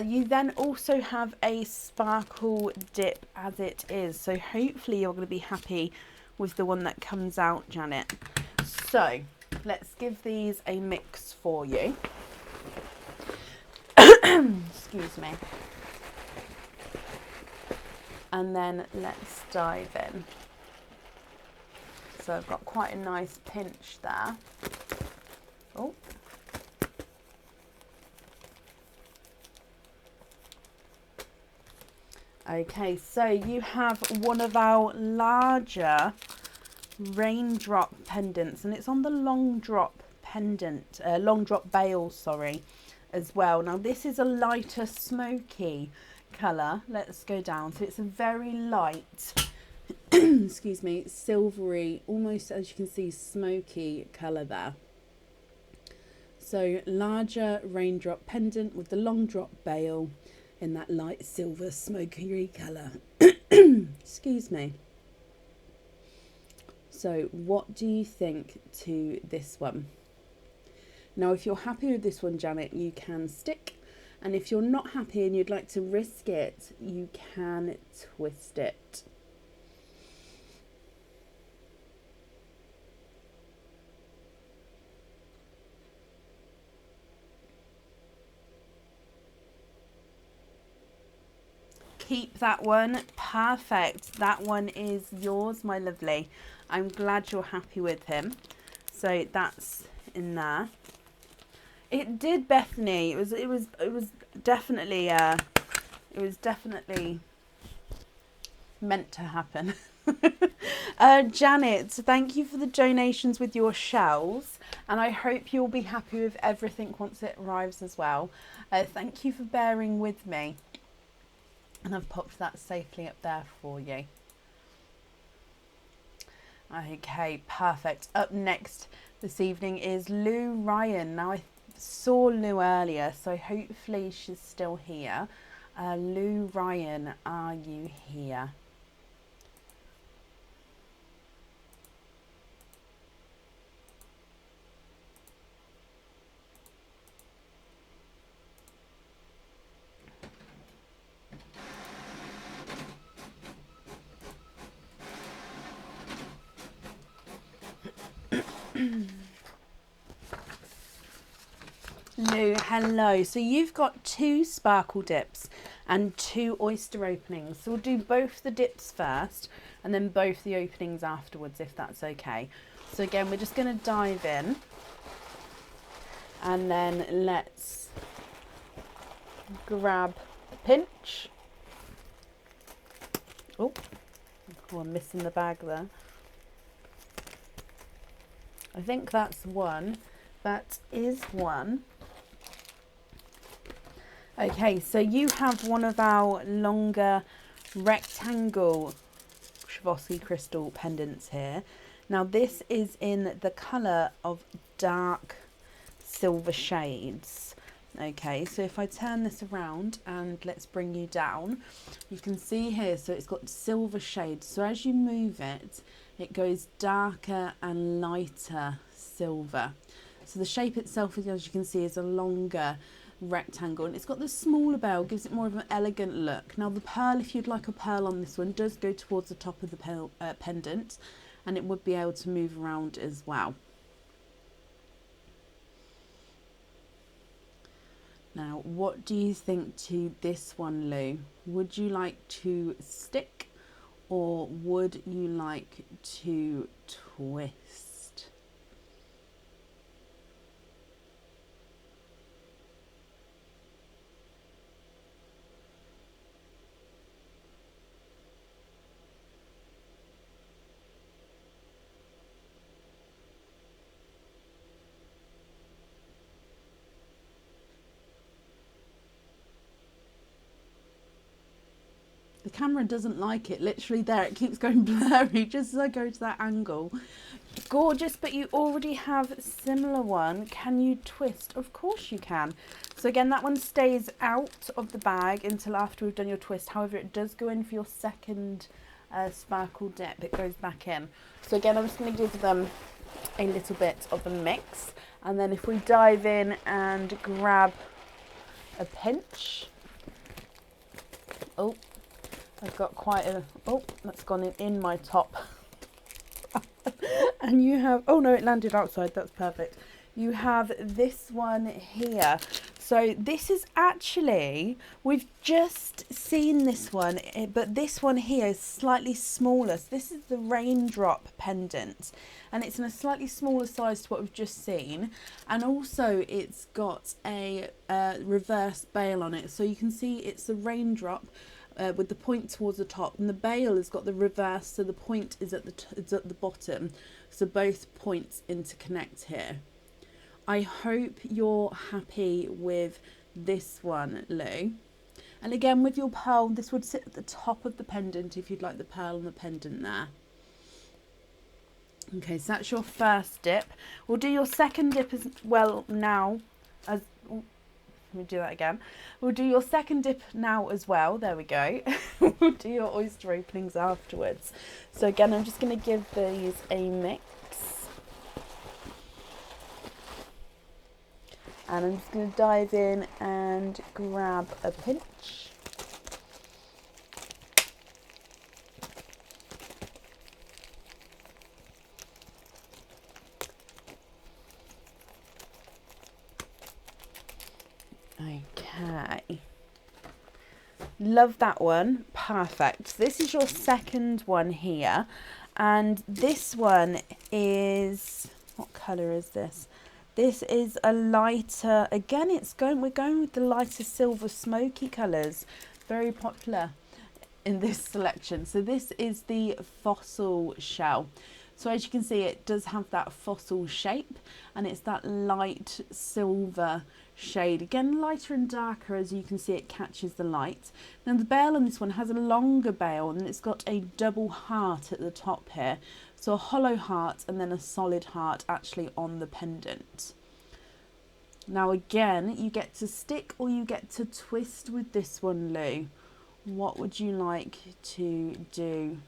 You then also have a sparkle dip as it is. So hopefully you're going to be happy with the one that comes out, Janet. So let's give these a mix for you. Excuse me. And then let's dive in. So I've got quite a nice pinch there. Oh. Okay, so you have one of our larger raindrop pendants, and it's on the long drop pendant, long drop bail, sorry, as well. Now this is a lighter smoky colour. Let's go down. So it's a very light excuse me, silvery, almost, as you can see, smoky colour there. So larger raindrop pendant with the long drop bail in that light silver smoky colour. Excuse me. So what do you think to this one? Now if you're happy with this one, Janet, you can stick, and if you're not happy and you'd like to risk it, you can twist it. Keep that one. Perfect. That one is yours, my lovely. I'm glad you're happy with him. So that's in there. It did, Bethany. It was definitely meant to happen. Janet, thank you for the donations with your shells, and I hope you'll be happy with everything once it arrives as well. Thank you for bearing with me. And I've popped that safely up there for you. Okay, perfect. Up next this evening is Lou Ryan. Now, I saw Lou earlier, so hopefully she's still here. Lou Ryan, are you here? Lou, hello. So you've got 2 sparkle dips and 2 oyster openings. So we'll do both the dips first and then both the openings afterwards, if that's okay. So again, we're just going to dive in, and then let's grab a pinch. Oh, I'm missing the bag there. I think that's one. That is one. Okay, so you have one of our longer rectangle Swarovski crystal pendants here. Now this is in the colour of dark silver shades. Okay, so if I turn this around and let's bring you down, you can see here, so it's got silver shades. So as you move it, it goes darker and lighter silver. So the shape itself, as you can see, is a longer rectangle, and it's got the smaller bell, gives it more of an elegant look. Now the pearl, if you'd like a pearl on this one, does go towards the top of the pendant, and it would be able to move around as well. Now what do you think to this one, Lou? Would you like to stick or would you like to twist? The camera doesn't like it. Literally there, it keeps going blurry just as I go to that angle. Gorgeous, but you already have a similar one. Can you twist? Of course you can. So again, that one stays out of the bag until after we've done your twist. However, it does go in for your second sparkle dip. It goes back in. So again, I'm just going to give them a little bit of a mix. And then if we dive in and grab a pinch. Oh, I've got quite a, oh, that's gone in my top. And you have, oh no, it landed outside, that's perfect. You have this one here. So this is actually, we've just seen this one, but this one here is slightly smaller. So this is the raindrop pendant, and it's in a slightly smaller size to what we've just seen. And also it's got a reverse bail on it. So you can see it's a raindrop with the point towards the top, and the bail has got the reverse, so the point is at the bottom. So both points interconnect here. I hope you're happy with this one, Lou. And again, with your pearl, this would sit at the top of the pendant if you'd like the pearl and the pendant there. Okay, so that's your first dip. We'll do your second dip as well now. As let me do that again. We'll do your second dip now as well. There we go. We'll do your oyster openings afterwards. So again, I'm just going to give these a mix. And I'm just going to dive in and grab a pinch. Okay. Love that one. Perfect. This is your second one here. And this one is, what colour is this? This is a lighter, again, we're going with the lighter silver smoky colours. Very popular in this selection. So this is the fossil shell. So as you can see, it does have that fossil shape, and it's that light silver shade. Again, lighter and darker, as you can see, it catches the light. Now the bail on this one has a longer bail, and it's got a double heart at the top here. So a hollow heart and then a solid heart actually on the pendant. Now again, you get to stick or you get to twist with this one, Lou. What would you like to do?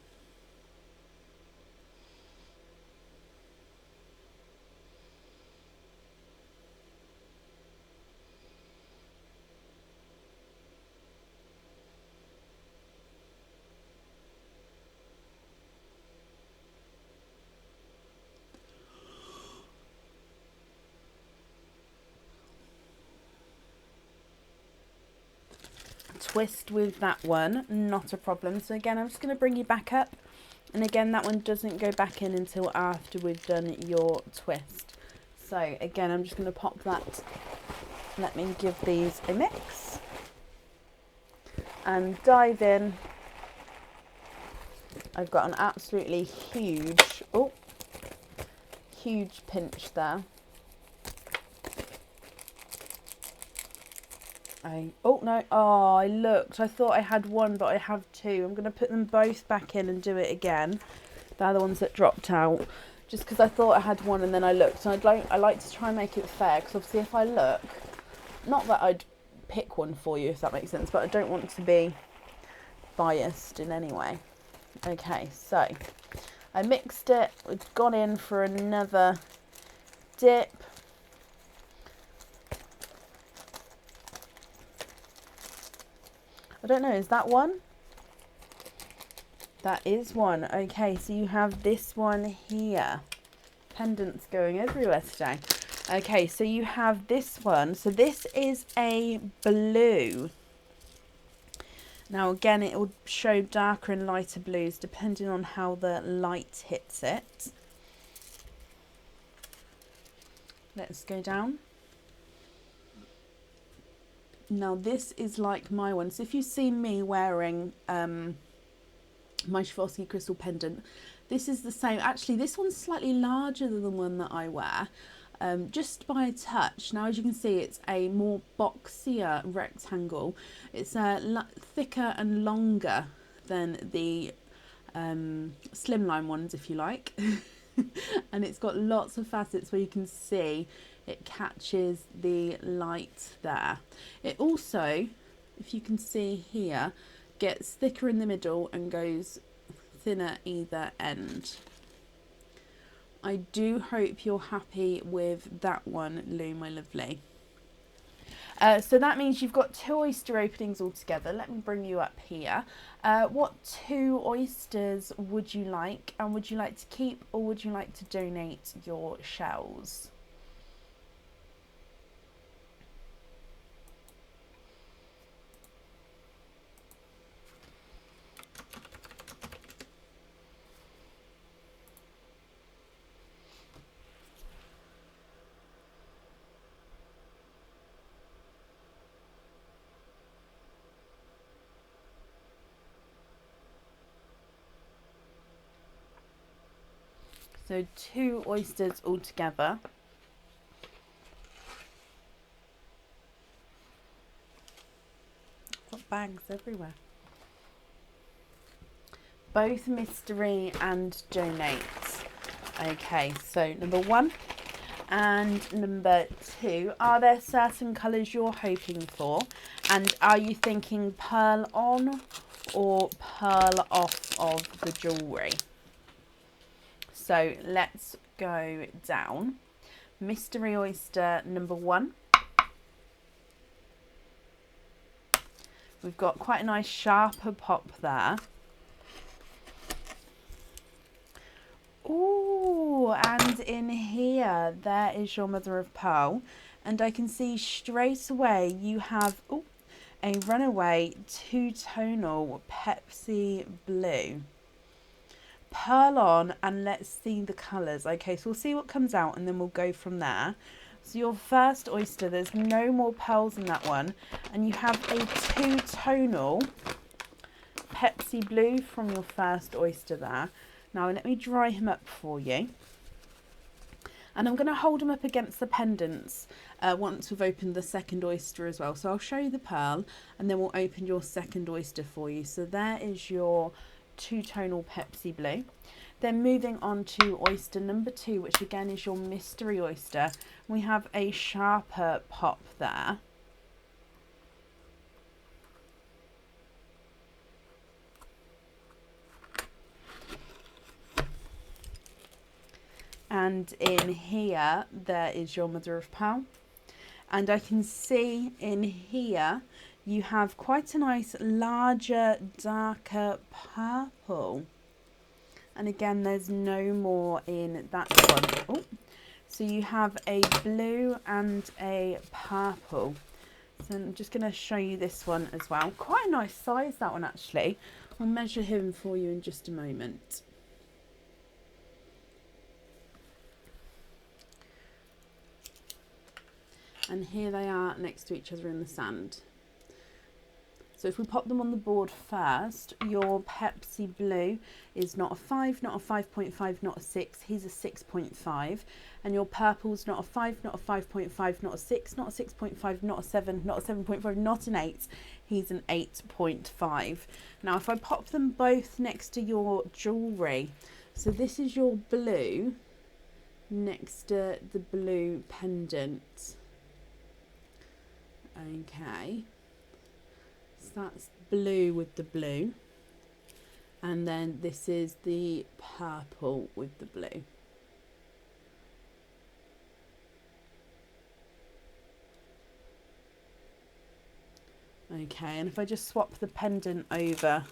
Twist with that one, not a problem. So again, I'm just going to bring you back up, and again, that one doesn't go back in until after we've done your twist. So again, I'm just going to pop that. Let me give these a mix and dive in. I've got an absolutely huge, huge pinch there. I looked. I thought I had one, but I have two. I'm going to put them both back in and do it again. They're the ones that dropped out. Just because I thought I had one and then I looked. And I like to try and make it fair, because obviously if I look, not that I'd pick one for you, if that makes sense, but I don't want to be biased in any way. Okay, so I mixed it. We've gone in for another dip. I don't know, is that one? That is one. Okay, so you have this one here. Pendants going everywhere today. Okay, so you have this one. So this is a blue. Now again, it will show darker and lighter blues depending on how the light hits it. Let's go down. Now this is like my one. So if you see me wearing my Swarovski crystal pendant, this is the same. Actually, this one's slightly larger than the one that I wear, just by a touch. Now as you can see, it's a more boxier rectangle. It's thicker and longer than the slimline ones, if you like. And it's got lots of facets where you can see it catches the light there. It also, if you can see here, gets thicker in the middle and goes thinner either end. I do hope you're happy with that one, Lou, my lovely. So that means you've got 2 oyster openings altogether. Let me bring you up here. What 2 oysters would you like? And would you like to keep or would you like to donate your shells? So 2 oysters altogether. Got bags everywhere. Both mystery and donate. Okay, so number 1 and number 2. Are there certain colours you're hoping for? And are you thinking pearl on or pearl off of the jewellery? So let's go down. Mystery oyster number 1. We've got quite a nice sharper pop there. Ooh, and in here, there is your mother of pearl. And I can see straight away you have a runaway 2-tonal Pepsi blue. Pearl on, and let's see the colours. Okay, so we'll see what comes out and then we'll go from there. So your first oyster, there's no more pearls in that one, and you have a 2-tonal Pepsi blue from your first oyster there. Now let me dry him up for you, and I'm going to hold him up against the pendants once we've opened the second oyster as well. So I'll show you the pearl and then we'll open your second oyster for you. So there is your 2-tonal Pepsi blue. Then moving on to oyster number 2, which again is your mystery oyster. We have a sharper pop there. And in here, there is your mother of pearl. And I can see in here, you have quite a nice larger, darker purple. And again, there's no more in that one. Oh, so you have a blue and a purple. So I'm just going to show you this one as well. Quite a nice size, that one actually. I'll measure him for you in just a moment. And here they are next to each other in the sand. So if we pop them on the board first, your Pepsi blue is not a 5, not a 5.5, not a 6. He's a 6.5. And your purple's not a 5, not a 5.5, not a 6, not a 6.5, not a 7, not a 7.5, not an 8. He's an 8.5. Now if I pop them both next to your jewellery, so this is your blue next to the blue pendant. Okay, so that's blue with the blue, and then this is the purple with the blue. Okay, and if I just swap the pendant over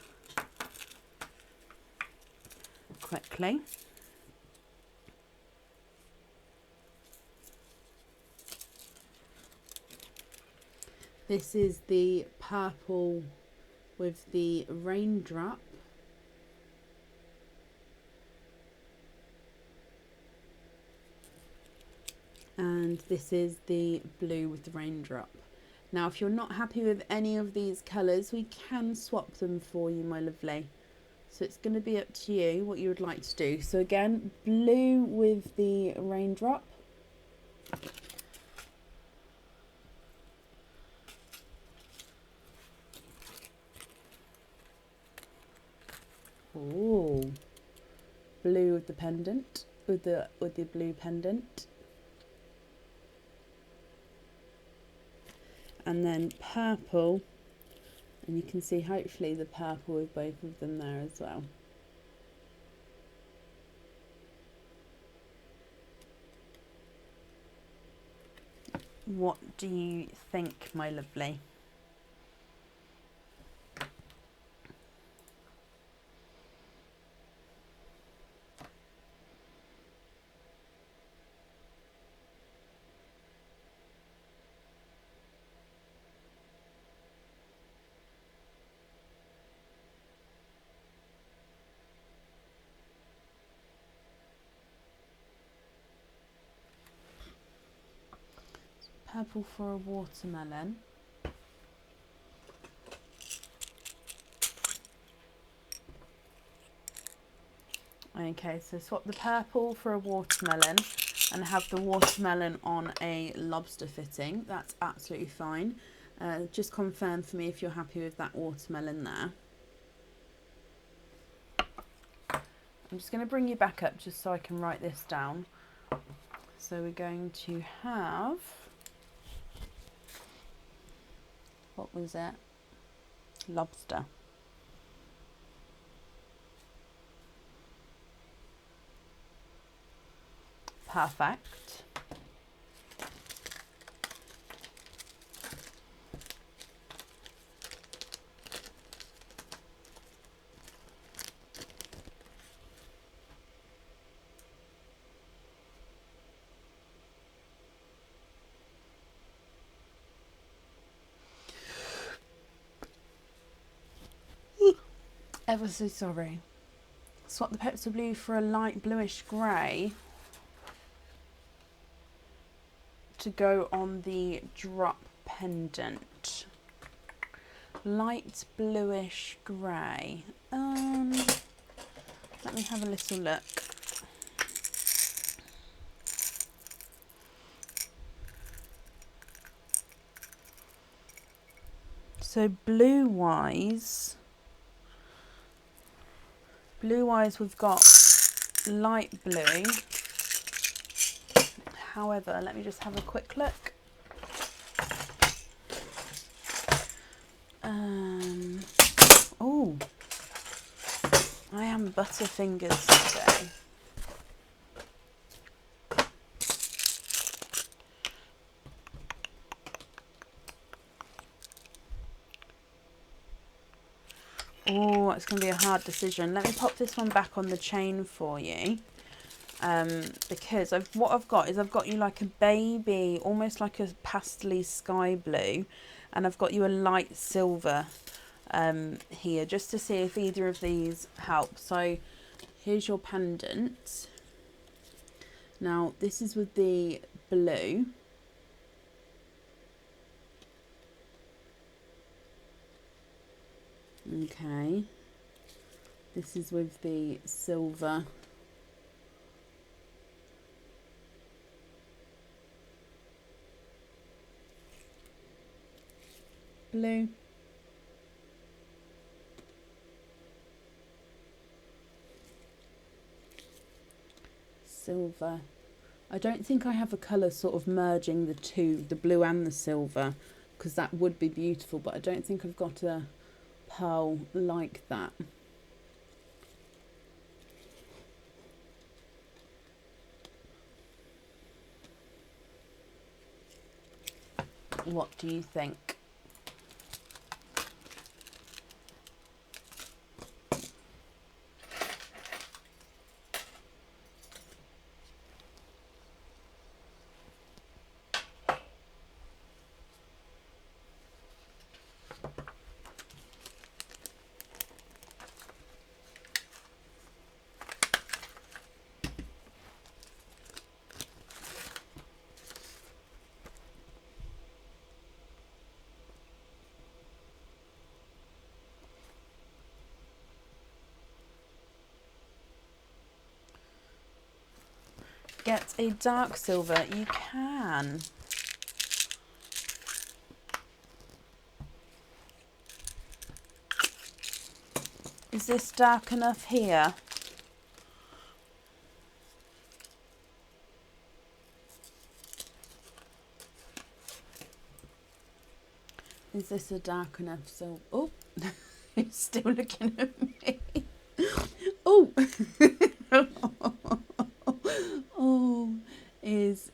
quickly. This is the purple with the raindrop. And this is the blue with the raindrop. Now, if you're not happy with any of these colours, we can swap them for you, my lovely. So it's going to be up to you what you would like to do. So again, blue with the raindrop. Ooh, blue with the pendant, with the blue pendant, and then purple, and you can see hopefully the purple with both of them there as well. What do you think, my lovely? Purple for a watermelon. Okay, so swap the purple for a watermelon and have the watermelon on a lobster fitting. That's absolutely fine. Just confirm for me if you're happy with that watermelon there. I'm just going to bring you back up just so I can write this down. So we're going to have, what was it? Lobster. Perfect. Ever so sorry. Swap the Pepsi Blue for a light bluish grey to go on the drop pendant. Light bluish grey. Let me have a little look. So blue-wise, we've got light blue. However, let me just have a quick look. Oh, I am butterfingers today. Oh, it's going to be a hard decision. Let me pop this one back on the chain for you. Because what I've got you like a baby, almost like a pastely sky blue, and I've got you a light silver here, just to see if either of these help. So here's your pendant. Now this is with the blue. Okay, this is with the silver. Blue. Silver. I don't think I have a colour sort of merging the two, the blue and the silver, because that would be beautiful, but I don't think I've got a pearl like that. What do you think? Get a dark silver, you can. Is this dark enough here? Is this a dark enough silver? Oh, he's still looking at me. Oh, oh, is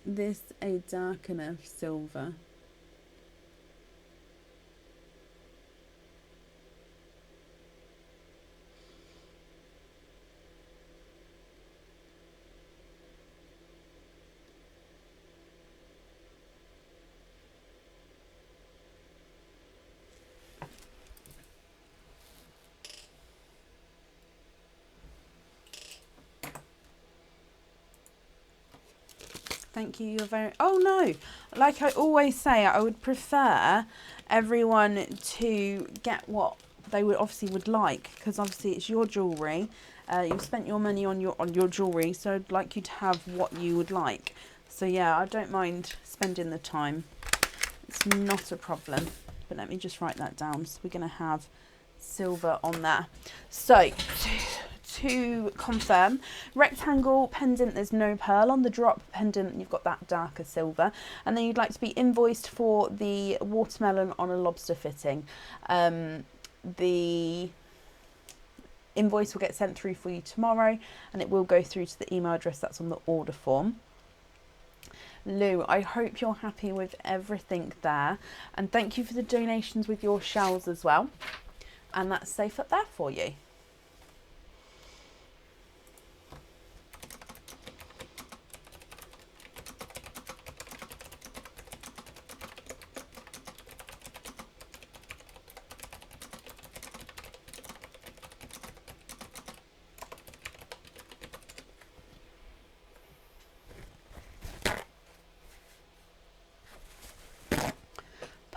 this a dark enough silver? Thank you, you're very... Oh no, like I always say, I would prefer everyone to get what they would like, because obviously it's your jewellery. You've spent your money on your jewellery, so I'd like you to have what you would like. So yeah, I don't mind spending the time. It's not a problem. But let me just write that down. So we're going to have silver on there. So to confirm, rectangle pendant, there's no pearl. On the drop pendant, you've got that darker silver. And then you'd like to be invoiced for the watermelon on a lobster fitting. The invoice will get sent through for you tomorrow, and it will go through to the email address that's on the order form. Lou, I hope you're happy with everything there, and thank you for the donations with your shells as well, and that's safe up there for you.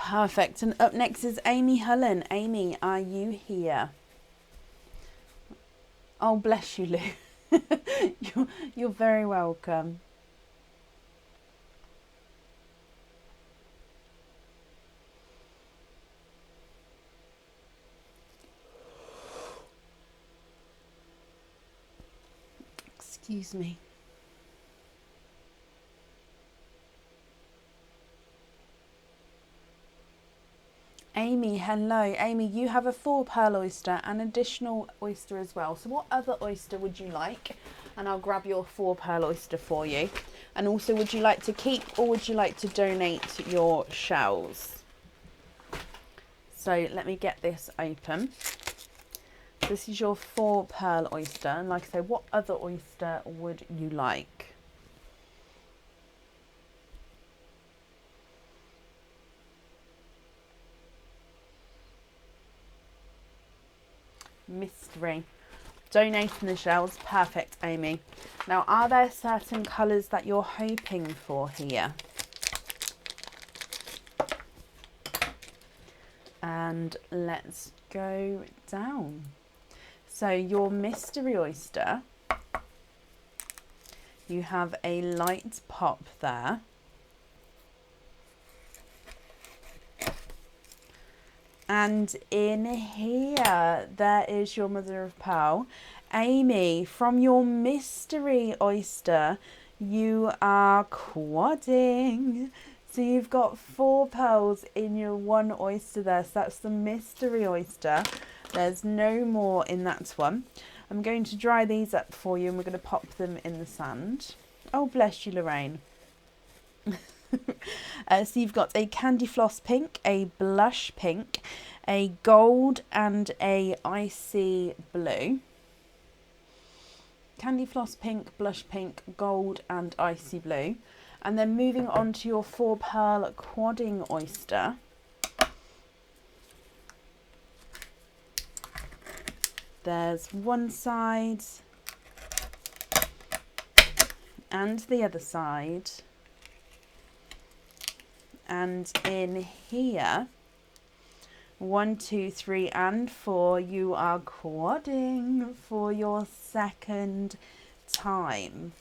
Perfect. And up next is Amy Hullen. Amy, are you here? Oh, bless you, Lou. You're very welcome. Excuse me. Amy, hello. Amy, you have a 4 pearl oyster and additional oyster as well. So what other oyster would you like? And I'll grab your 4 pearl oyster for you. And also, would you like to keep or would you like to donate your shells? So let me get this open. This is your 4 pearl oyster. And like I say, what other oyster would you like? Mystery. Donating the shells. Perfect, Amy. Now, are there certain colours that you're hoping for here? And let's go down. So your mystery oyster, you have a light pop there. And in here, there is your mother of pearl. Amy, from your mystery oyster, you are quadding. So you've got 4 pearls in your 1 oyster there. So that's the mystery oyster. There's no more in that one. I'm going to dry these up for you and we're going to pop them in the sand. Oh, bless you, Lorraine. So you've got a candy floss pink, a blush pink, a gold and a icy blue. Candy floss pink, blush pink, gold and icy blue. And then moving on to your 4 pearl quadding oyster. There's one side and the other side. And in here, 1, 2, 3 and 4, you are quadding for your 2nd time.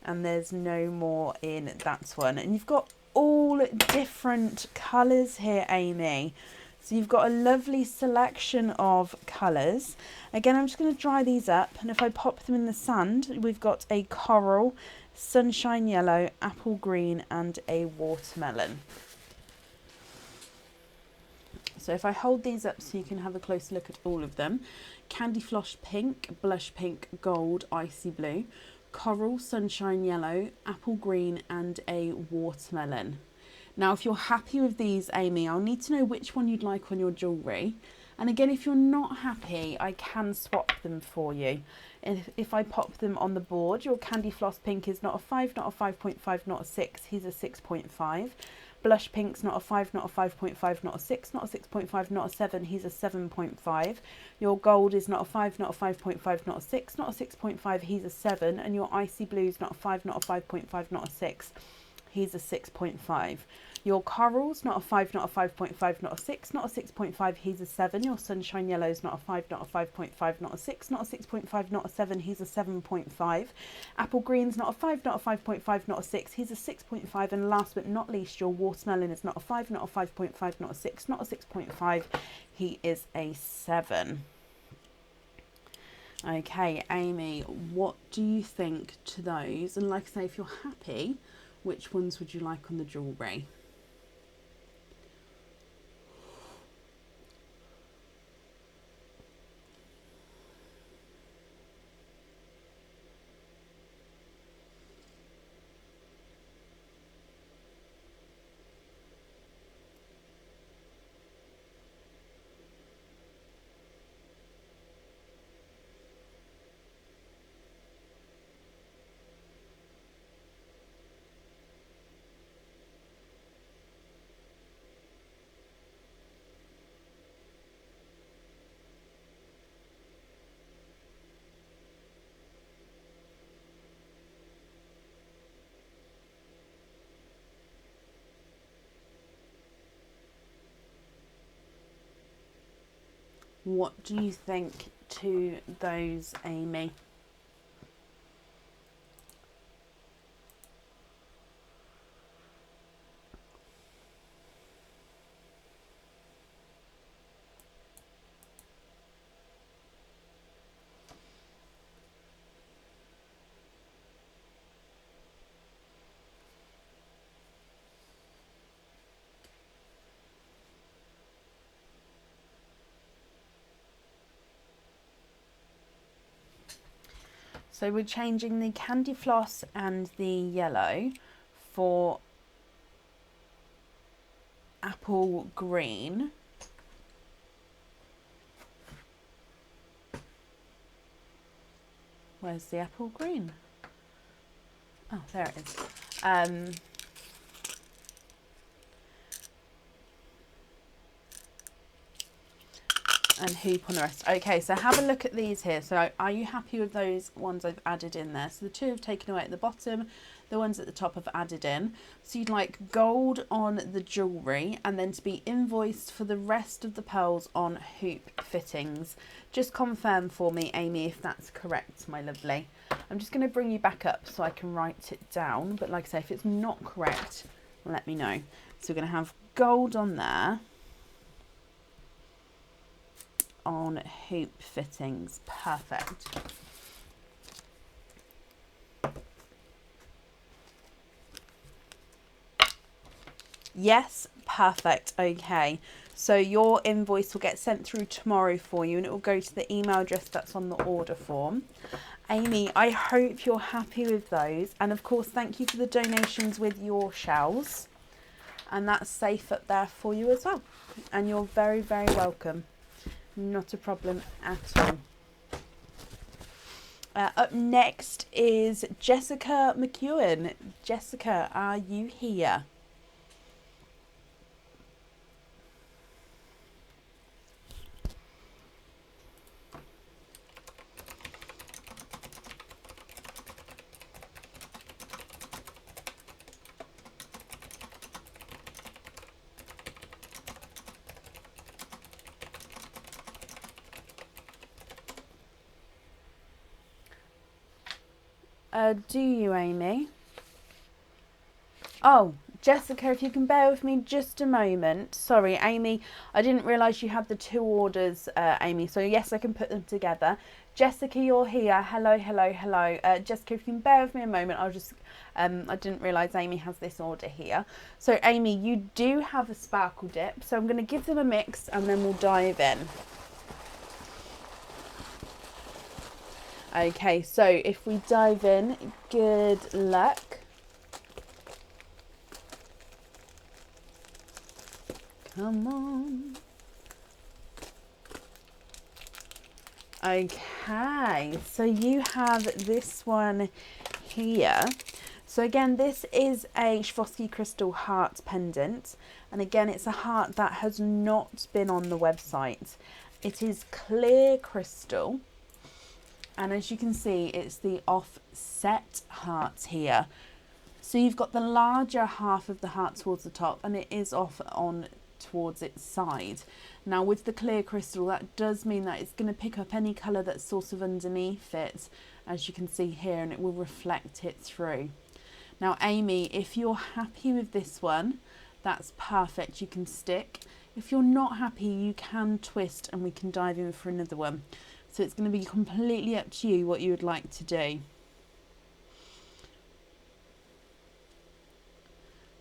And there's no more in that one. And you've got all different colours here, Amy. So you've got a lovely selection of colours. Again, I'm just going to dry these up, and if I pop them in the sand, we've got a coral, sunshine yellow, apple green and a watermelon. So if I hold these up so you can have a close look at all of them. Candy Floss pink, blush pink, gold, icy blue, coral, sunshine yellow, apple green and a watermelon. Now if you're happy with these, Amy, I'll need to know which one you'd like on your jewellery. And again, if you're not happy, I can swap them for you. If I pop them on the board, your Candy Floss pink is not a 5, not a 5.5, not a 6, he's a 6.5. Blush pink's not a 5, not a 5.5, not a 6, not a 6.5, not a 7, he's a 7.5. Your gold is not a 5, not a 5.5, not a 6, not a 6.5, he's a 7. And your icy blue's not a 5, not a 5.5, not a 6, he's a 6.5. Your coral's not a 5, not a 5.5, not a 6, not a 6.5, he's a 7. Your sunshine yellow's not a 5, not a 5.5, not a 6, not a 6.5, not a 7, he's a 7.5. Apple green's not a 5, not a 5.5, not a 6, he's a 6.5. And last but not least, your watermelon is not a 5, not a 5.5, not a 6, not a 6.5, he is a 7. Okay, Amy, what do you think to those? And like I say, if you're happy, which ones would you like on the jewellery? What do you think to those, Amy? So we're changing the Candy Floss and the yellow for apple green. Where's the apple green? Oh, there it is. And hoop on the rest. Okay, so have a look at these here. So are you happy with those ones I've added in there? So the two I've taken away at the bottom, the ones at the top I've added in. So you'd like gold on the jewellery and then to be invoiced for the rest of the pearls on hoop fittings. Just confirm for me, Amy, if that's correct, my lovely. I'm just going to bring you back up so I can write it down. But like I say, if it's not correct, let me know. So we're going to have gold on there. On hoop fittings. Perfect. Yes, perfect. Okay, so your invoice will get sent through tomorrow for you and it will go to the email address that's on the order form. Amy, I hope you're happy with those, and of course thank you for the donations with your shells, and that's safe up there for you as well, and you're very, very welcome. Not a problem at all. Up next is Jessica McEwen. Jessica, are you here? Do you, Amy? Oh, Jessica, if you can bear with me just a moment. Sorry, Amy, I didn't realise you had the 2 orders, Amy. So yes, I can put them together. Jessica, you're here. Hello, hello, hello. Jessica, if you can bear with me a moment, I'll just, I didn't realise Amy has this order here. So Amy, you do have a sparkle dip. So I'm going to give them a mix and then we'll dive in. Okay, so if we dive in, good luck. Come on. Okay, so you have this one here. So again, this is a Swarovski crystal heart pendant. And again, it's a heart that has not been on the website. It is clear crystal. And as you can see, it's the offset heart here. So you've got the larger half of the heart towards the top and it is off on towards its side. Now with the clear crystal, that does mean that it's going to pick up any colour that's sort of underneath it, as you can see here, and it will reflect it through. Now Amy, if you're happy with this one, that's perfect, you can stick. If you're not happy, you can twist and we can dive in for another one. So it's going to be completely up to you what you would like to do.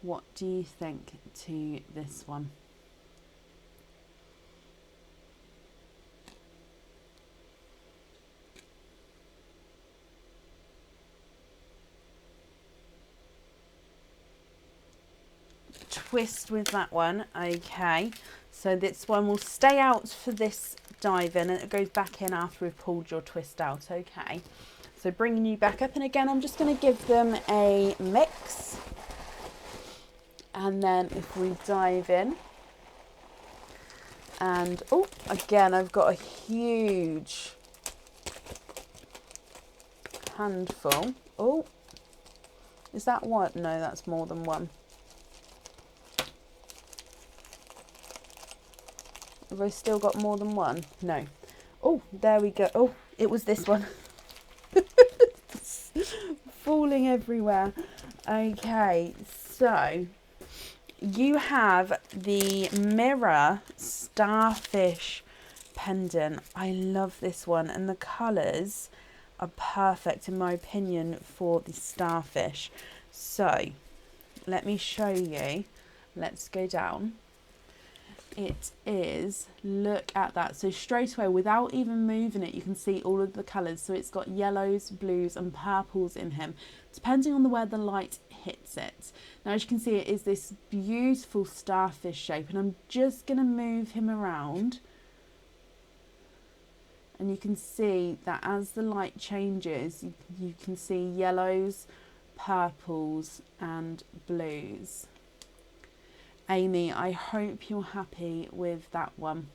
What do you think to this one? Twist with that one. Okay, so this one will stay out for this dive in and it goes back in after we've pulled your twist out. Okay, so bringing you back up, and again I'm just going to give them a mix, and then if we dive in, and oh, again I've got a huge handful. Oh, is that one? No, that's more than one. Have I still got more than one? No. Oh, there we go. Oh, it was this one. Falling everywhere. Okay, so you have the mirror starfish pendant. I love this one, and the colours are perfect in my opinion for the starfish. So let me show you. Let's go down. It is, look at that. So straight away, without even moving it, you can see all of the colours. So it's got yellows, blues and purples in him, depending on where the light hits it. Now, as you can see, it is this beautiful starfish shape, and I'm just going to move him around. And you can see that as the light changes, you can see yellows, purples and blues. Amy, I hope you're happy with that one.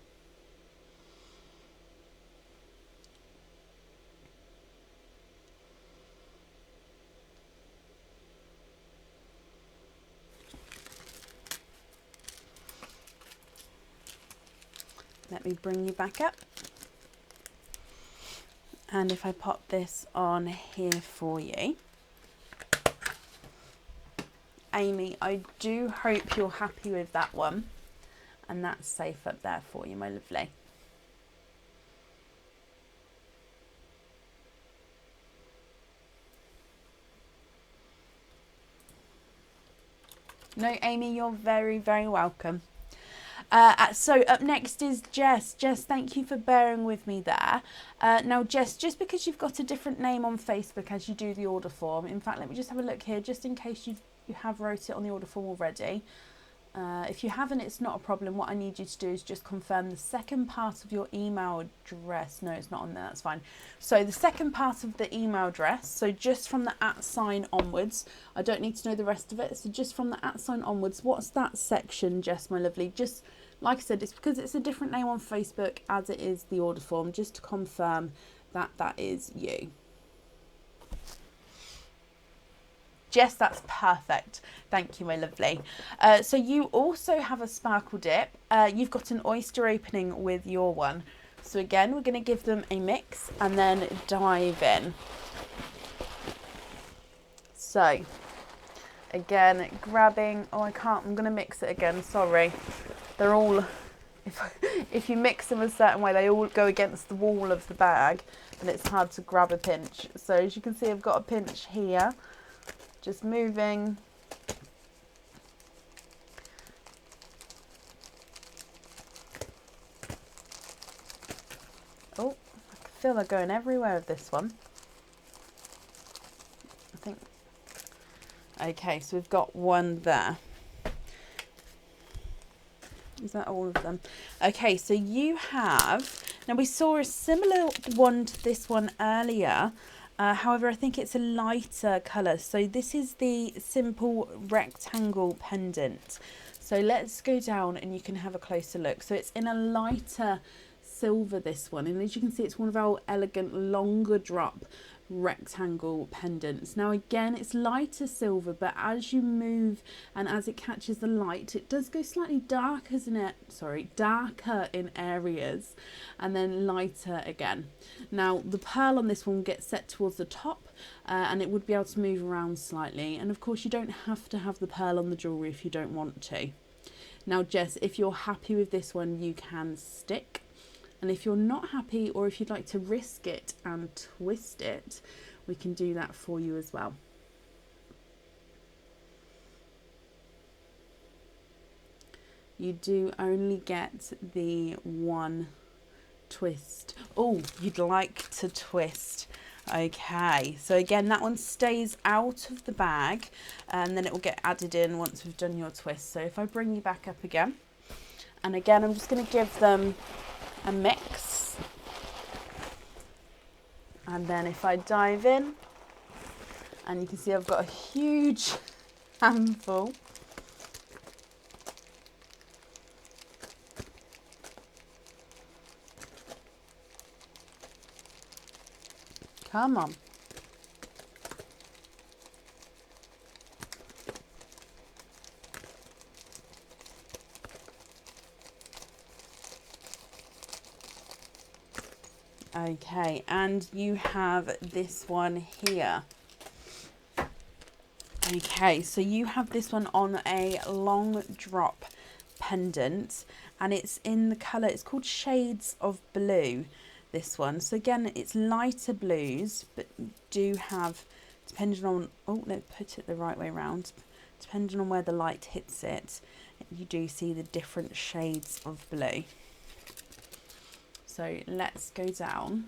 Let me bring you back up. And if I pop this on here for you. Amy, I do hope you're happy with that one, and that's safe up there for you, my lovely. No, Amy, you're very, very welcome. So up next is Jess. Jess, thank you for bearing with me there. Now, Jess, just because you've got a different name on Facebook as you do the order form, in fact, let me just have a look here, just in case you have wrote it on the order form already. If you haven't, it's not a problem. What I need you to do is just confirm the second part of your email address. No, it's not on there, that's fine. So the second part of the email address, so just from the @ onwards, I don't need to know the rest of it, so just from the @ onwards, what's that section, Jess, my lovely? Just, like I said, it's because it's a different name on Facebook as it is the order form, just to confirm that that is you. Jess, that's perfect. Thank you, my lovely. So you also have a sparkle dip. You've got an oyster opening with your one. So again, we're going to give them a mix and then dive in. So again, grabbing, oh I can't, I'm going to mix it again, sorry. They're all, if you mix them a certain way, they all go against the wall of the bag and it's hard to grab a pinch. So as you can see, I've got a pinch here, just moving. Oh, I feel they're going everywhere with this one. I think. Okay, so we've got one there. Is that all of them? Okay, so you have, now we saw a similar one to this one earlier. However, I think it's a lighter colour. So this is the simple rectangle pendant. So let's go down and you can have a closer look. So it's in a lighter silver, this one. And as you can see, it's one of our elegant longer drop rectangle pendants. Now again, it's lighter silver, but as you move and as it catches the light, it does go slightly darker, isn't it? Sorry, darker in areas and then lighter again. Now the pearl on this one will get set towards the top and it would be able to move around slightly, and of course you don't have to have the pearl on the jewellery if you don't want to. Now Jess, if you're happy with this one, you can stick. And if you're not happy, or if you'd like to risk it and twist it, we can do that for you as well. You do only get the one twist. Oh, you'd like to twist. Okay, so again, that one stays out of the bag and then it will get added in once we've done your twist. So if I bring you back up again, and again, I'm just going to give them a mix, and then if I dive in, and you can see I've got a huge handful. Come on. Okay, and you have this one here. Okay, so you have this one on a long drop pendant, and it's in the colour, it's called Shades of Blue, this one. So again, it's lighter blues, but do have, depending on, oh, let's put it the right way around, depending on where the light hits it, you do see the different shades of blue. So let's go down.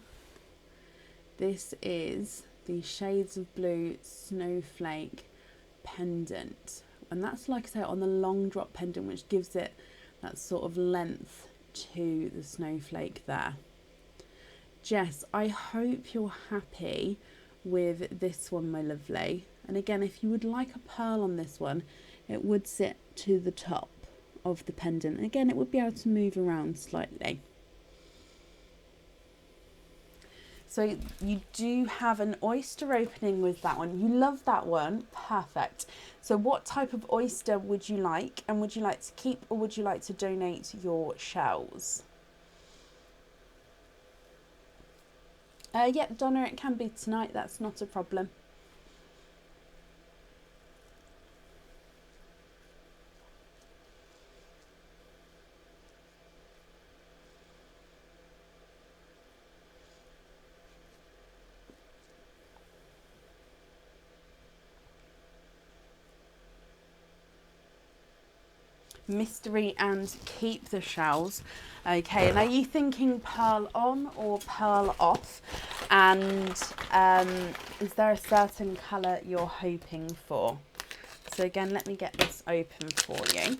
This is the Shades of Blue Snowflake pendant. And that's, like I say, on the long drop pendant, which gives it that sort of length to the snowflake there. Jess, I hope you're happy with this one, my lovely. And again, if you would like a pearl on this one, it would sit to the top of the pendant. And again, it would be able to move around slightly. So you do have an oyster opening with that one. You love that one. Perfect. So what type of oyster would you like? And would you like to keep, or would you like to donate your shells? Yeah, Donna, it can be tonight. That's not a problem. Mystery and keep the shells. Okay, and are you thinking pearl on or pearl off? And is there a certain colour you're hoping for? So again, let me get this open for you.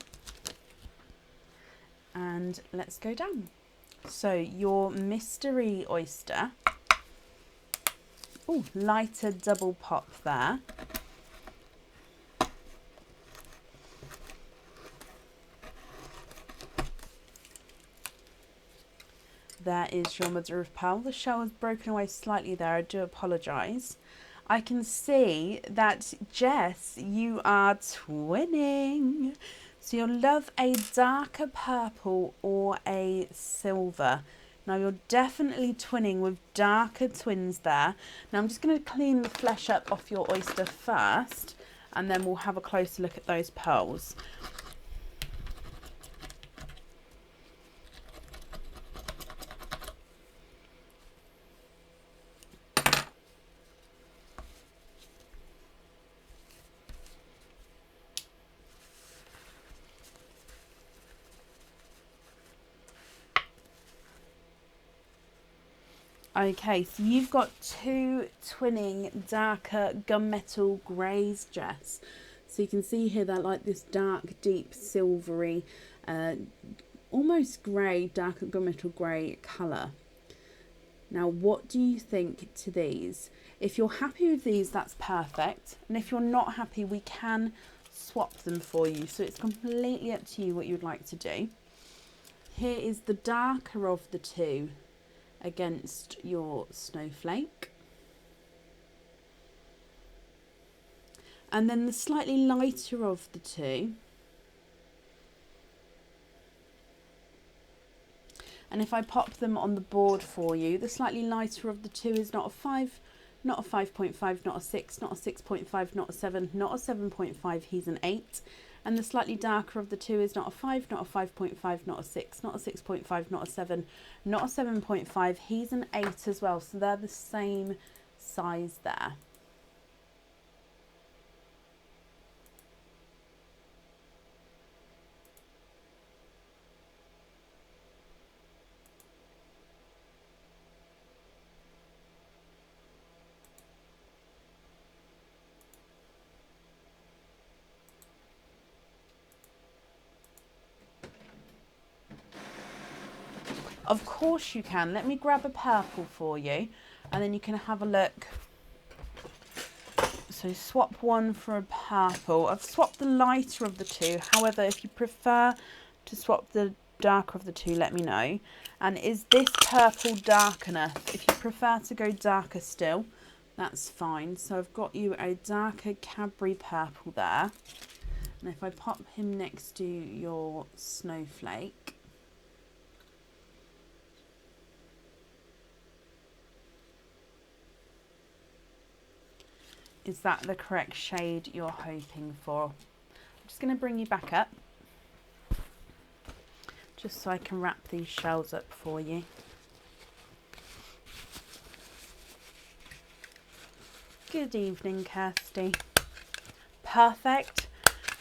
And let's go down. So your mystery oyster. Oh, lighter double pop there. There is your mother of pearl. The shell has broken away slightly there. I do apologise. I can see that, Jess, you are twinning. So you'll love a darker purple or a silver. Now you're definitely twinning with darker twins there. Now I'm just going to clean the flesh up off your oyster first. and then we'll have a closer look at those pearls. Okay, so you've got two twinning darker gunmetal greys, Jess. So you can see here they're like this dark, deep, silvery, almost grey, darker gunmetal grey colour. Now, what do you think to these? If you're happy with these, that's perfect. And if you're not happy, we can swap them for you. So it's completely up to you what you'd like to do. Here is the darker of the two against your snowflake, and then the slightly lighter of the two, and if I pop them on the board for you, the slightly lighter of the two is not a 5, not a 5.5, not a 6, not a 6.5, not a 7, not a 7.5, he's an 8. And the slightly darker of the two is not a 5, not a 5.5, not a 6, not a 6.5, not a 7, not a 7.5. He's an 8 as well. So they're the same size there. Of course you can. Let me grab a purple for you and then you can have a look. So swap one for a purple. I've swapped the lighter of the two. However, if you prefer to swap the darker of the two, let me know. And is this purple dark enough? If you prefer to go darker still, that's fine. So I've got you a darker Cadbury purple there. And if I pop him next to your snowflake, is that the correct shade you're hoping for? I'm just going to bring you back up, just so I can wrap these shells up for you. Good evening, Kirsty. Perfect.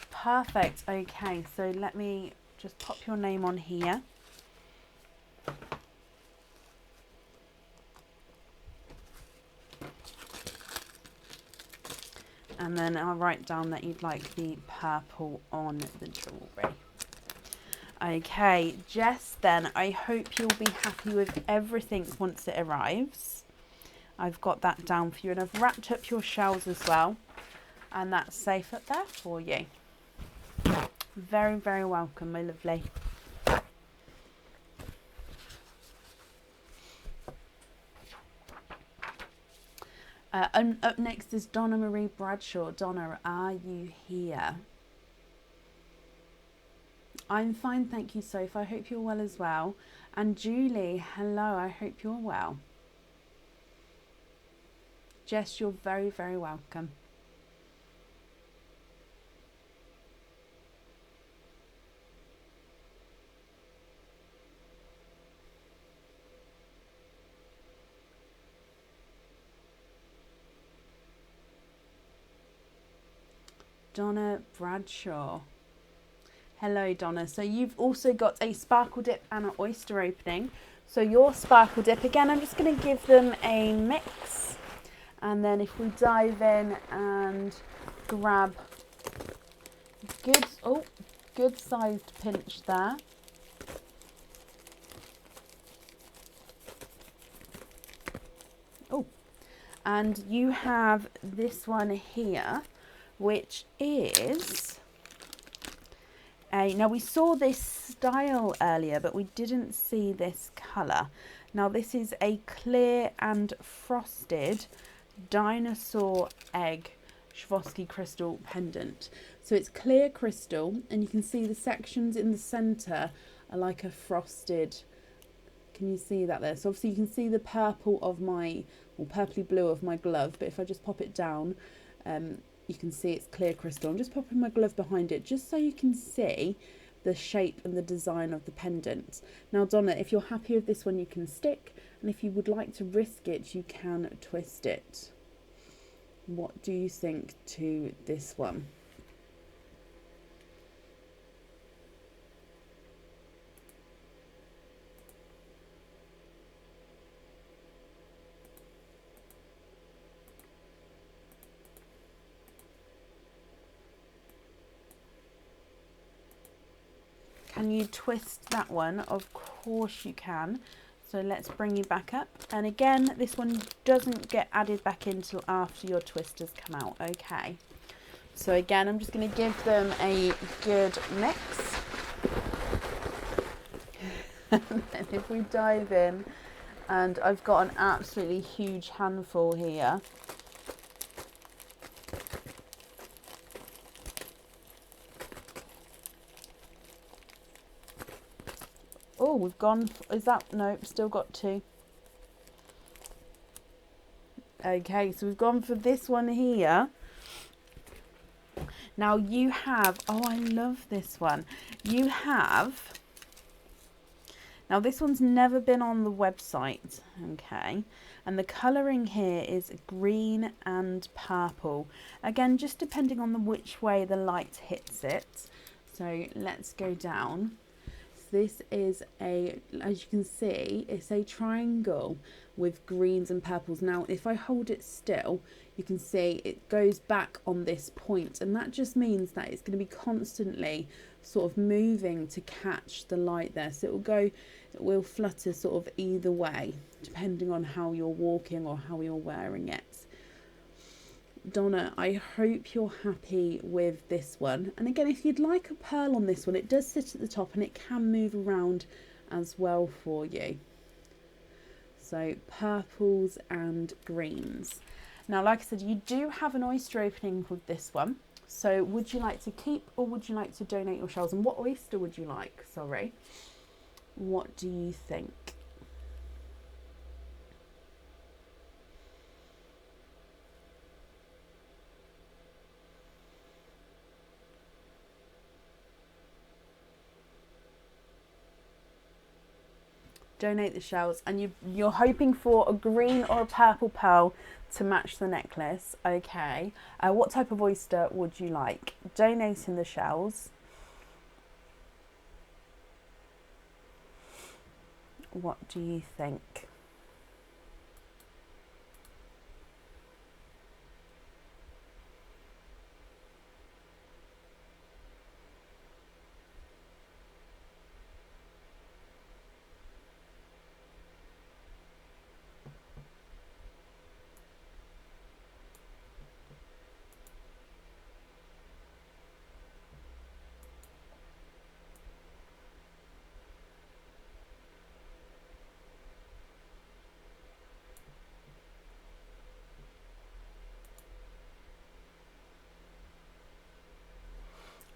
Perfect. Okay, so let me just pop your name on here. And then I'll write down that you'd like the purple on the jewellery. Okay, Jess, then I hope you'll be happy with everything once it arrives. I've got that down for you, and I've wrapped up your shells as well. And that's safe up there for you. Very, very welcome, my lovely. And up next is Donna Marie Bradshaw. Donna, are you here? I'm fine, thank you, Soph. I hope you're well as well. And Julie, hello, I hope you're well. Jess, you're very, very welcome. Donna Bradshaw. Hello, Donna. So you've also got a sparkle dip and an oyster opening. So your sparkle dip, again, I'm just going to give them a mix. And then if we dive in and grab good sized pinch there. Oh, and you have this one here, which is now we saw this style earlier, but we didn't see this colour. Now this is a clear and frosted dinosaur egg Swarovski crystal pendant. So it's clear crystal, and you can see the sections in the centre are like a frosted. Can you see that there? So obviously you can see the purple of my, or purpley blue of my glove, but if I just pop it down, you can see it's clear crystal. I'm just popping my glove behind it just so you can see the shape and the design of the pendant. Now Donna, if you're happy with this one, you can stick, and if you would like to risk it, you can twist it. What do you think to this one? Can you twist that one? Of course you can. So let's bring you back up. And again, this one doesn't get added back in until after your twisters come out. Okay. So again, I'm just going to give them a good mix. And then if we dive in, and I've got an absolutely huge handful here. Oh, we've gone, is that, nope, still got 2. Okay, so we've gone for this one here. Now you have, oh, I love this one. You have, now this one's never been on the website, okay, and the colouring here is green and purple. Again, just depending on which way the light hits it. So let's go down. This is a, as you can see, it's a triangle with greens and purples. Now, if I hold it still, you can see it goes back on this point, and that just means that it's going to be constantly sort of moving to catch the light there. So it will flutter sort of either way, depending on how you're walking or how you're wearing it. Donna, I hope you're happy with this one. And again, if you'd like a pearl on this one, it does sit at the top and it can move around as well for you. So purples and greens. Now, like I said, you do have an oyster opening with this one. So would you like to keep or would you like to donate your shells? And what oyster would you like? Sorry. What do you think? Donate the shells, and you're hoping for a green or a purple pearl to match the necklace. Okay. What type of oyster would you like? Donating the shells. What do you think?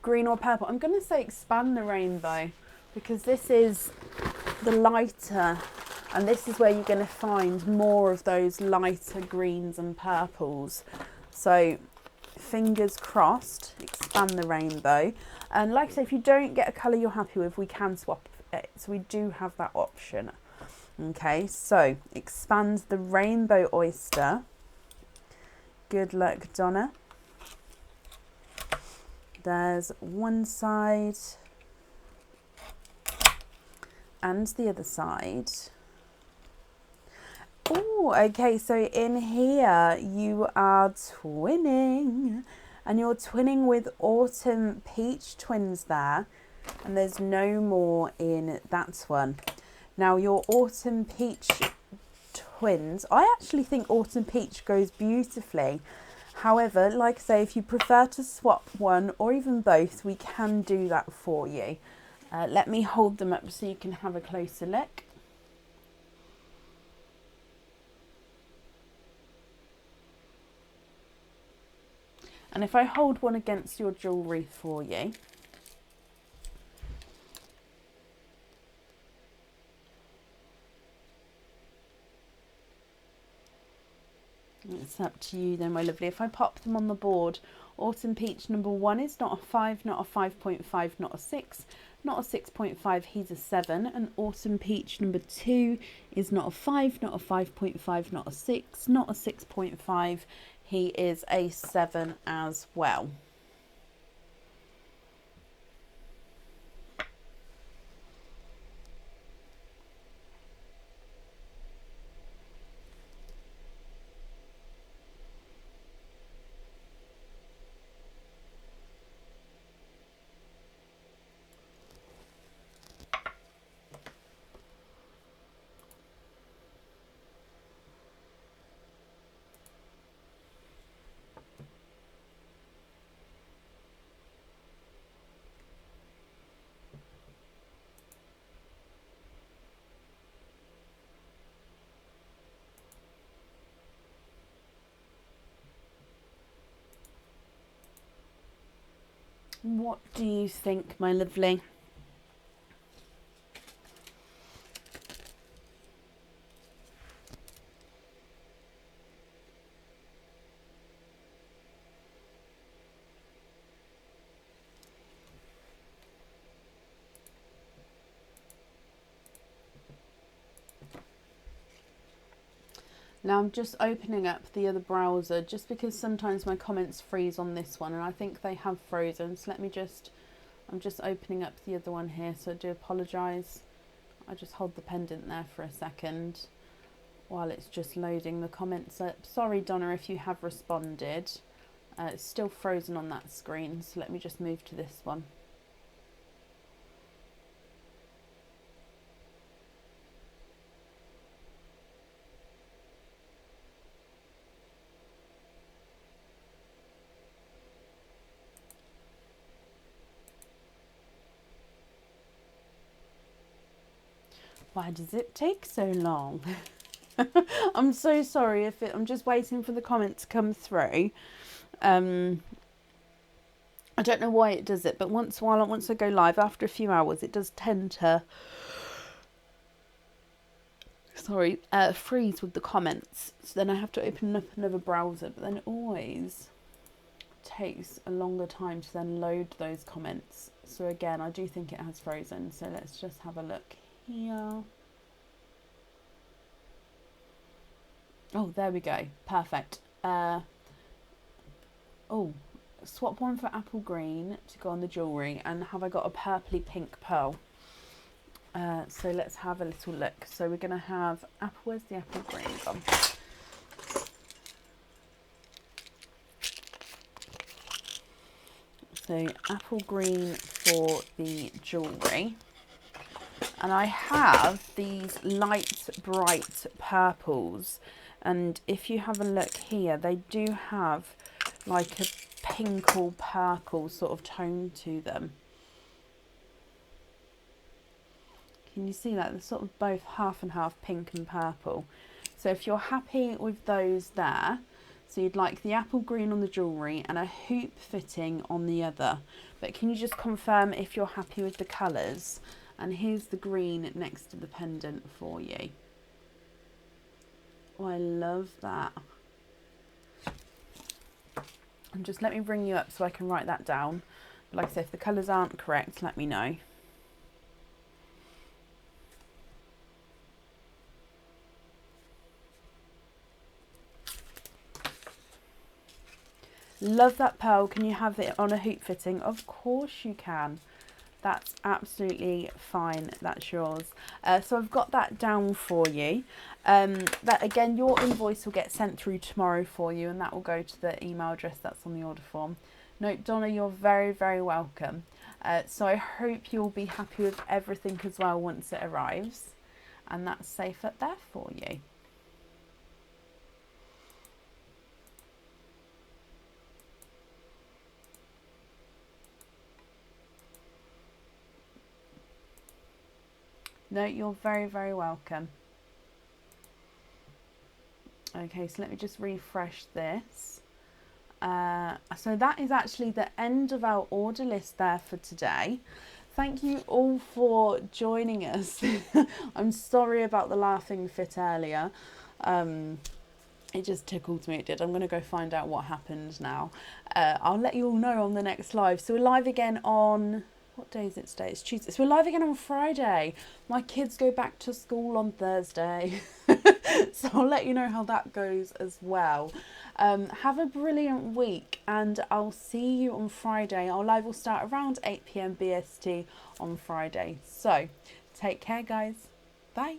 Green or purple? I'm going to say expand the rainbow, because this is the lighter, and this is where you're going to find more of those lighter greens and purples. So fingers crossed, expand the rainbow. And like I say, if you don't get a colour you're happy with, we can swap it. So we do have that option. Okay, so expand the rainbow oyster. Good luck, Donna. There's one side and the other side. Oh, okay, so in here you are twinning, and you're twinning with Autumn Peach twins there, and there's no more in that one. Now your Autumn Peach twins, I actually think Autumn Peach goes beautifully. However, like I say, if you prefer to swap one or even both, we can do that for you. Let me hold them up so you can have a closer look. And if I hold one against your jewellery for you. It's up to you then, my lovely. If I pop them on the board, Autumn Peach number 1 is not a 5, not a 5.5, not a 6, not a 6.5, he's a 7. And Autumn Peach number 2 is not a 5, not a 5.5, not a 6, not a 6.5, he is a 7 as well. What do you think, my lovely? Now I'm just opening up the other browser just because sometimes my comments freeze on this one, and I think they have frozen. So I'm just opening up the other one here, so I do apologise. I just hold the pendant there for a second while it's just loading the comments up. Sorry, Donna, if you have responded. It's still frozen on that screen, so let me just move to this one. Why does it take so long? I'm so sorry I'm just waiting for the comment to come through. I don't know why it does it, but once I go live after a few hours, it does tend to freeze with the comments. So then I have to open up another browser, but then it always takes a longer time to then load those comments. So again, I do think it has frozen. So let's just have a look here. Oh, there we go. Perfect. Swap one for apple green to go on the jewellery, and have I got a purpley pink pearl? So let's have a little look. So we're going to have apple. Where's the apple green gone? So apple green for the jewellery. And I have these light bright purples, and if you have a look here, they do have like a pink or purple sort of tone to them. Can you see that? They're sort of both half and half pink and purple. So if you're happy with those there, so you'd like the apple green on the jewellery and a hoop fitting on the other. But can you just confirm if you're happy with the colours? And here's the green next to the pendant for you. Oh, I love that. And just let me bring you up so I can write that down. But like I said, if the colours aren't correct, let me know. Love that pearl. Can you have it on a hoop fitting? Of course you can. That's absolutely fine. That's yours. So I've got that down for you. That again, your invoice will get sent through tomorrow for you, and that will go to the email address that's on the order form. No, Donna, you're very, very welcome. So I hope you'll be happy with everything as well once it arrives, and that's safe up there for you. No, you're very, very welcome. Okay, so let me just refresh this. So that is actually the end of our order list there for today. Thank you all for joining us. I'm sorry about the laughing fit earlier. It just tickled me, it did. I'm going to go find out what happened now. I'll let you all know on the next live. So we're live again on, what day is it today? It's Tuesday. So we're live again on Friday. My kids go back to school on Thursday. So I'll let you know how that goes as well. Have a brilliant week, and I'll see you on Friday. Our live will start around 8 p.m. BST on Friday. So take care, guys. Bye.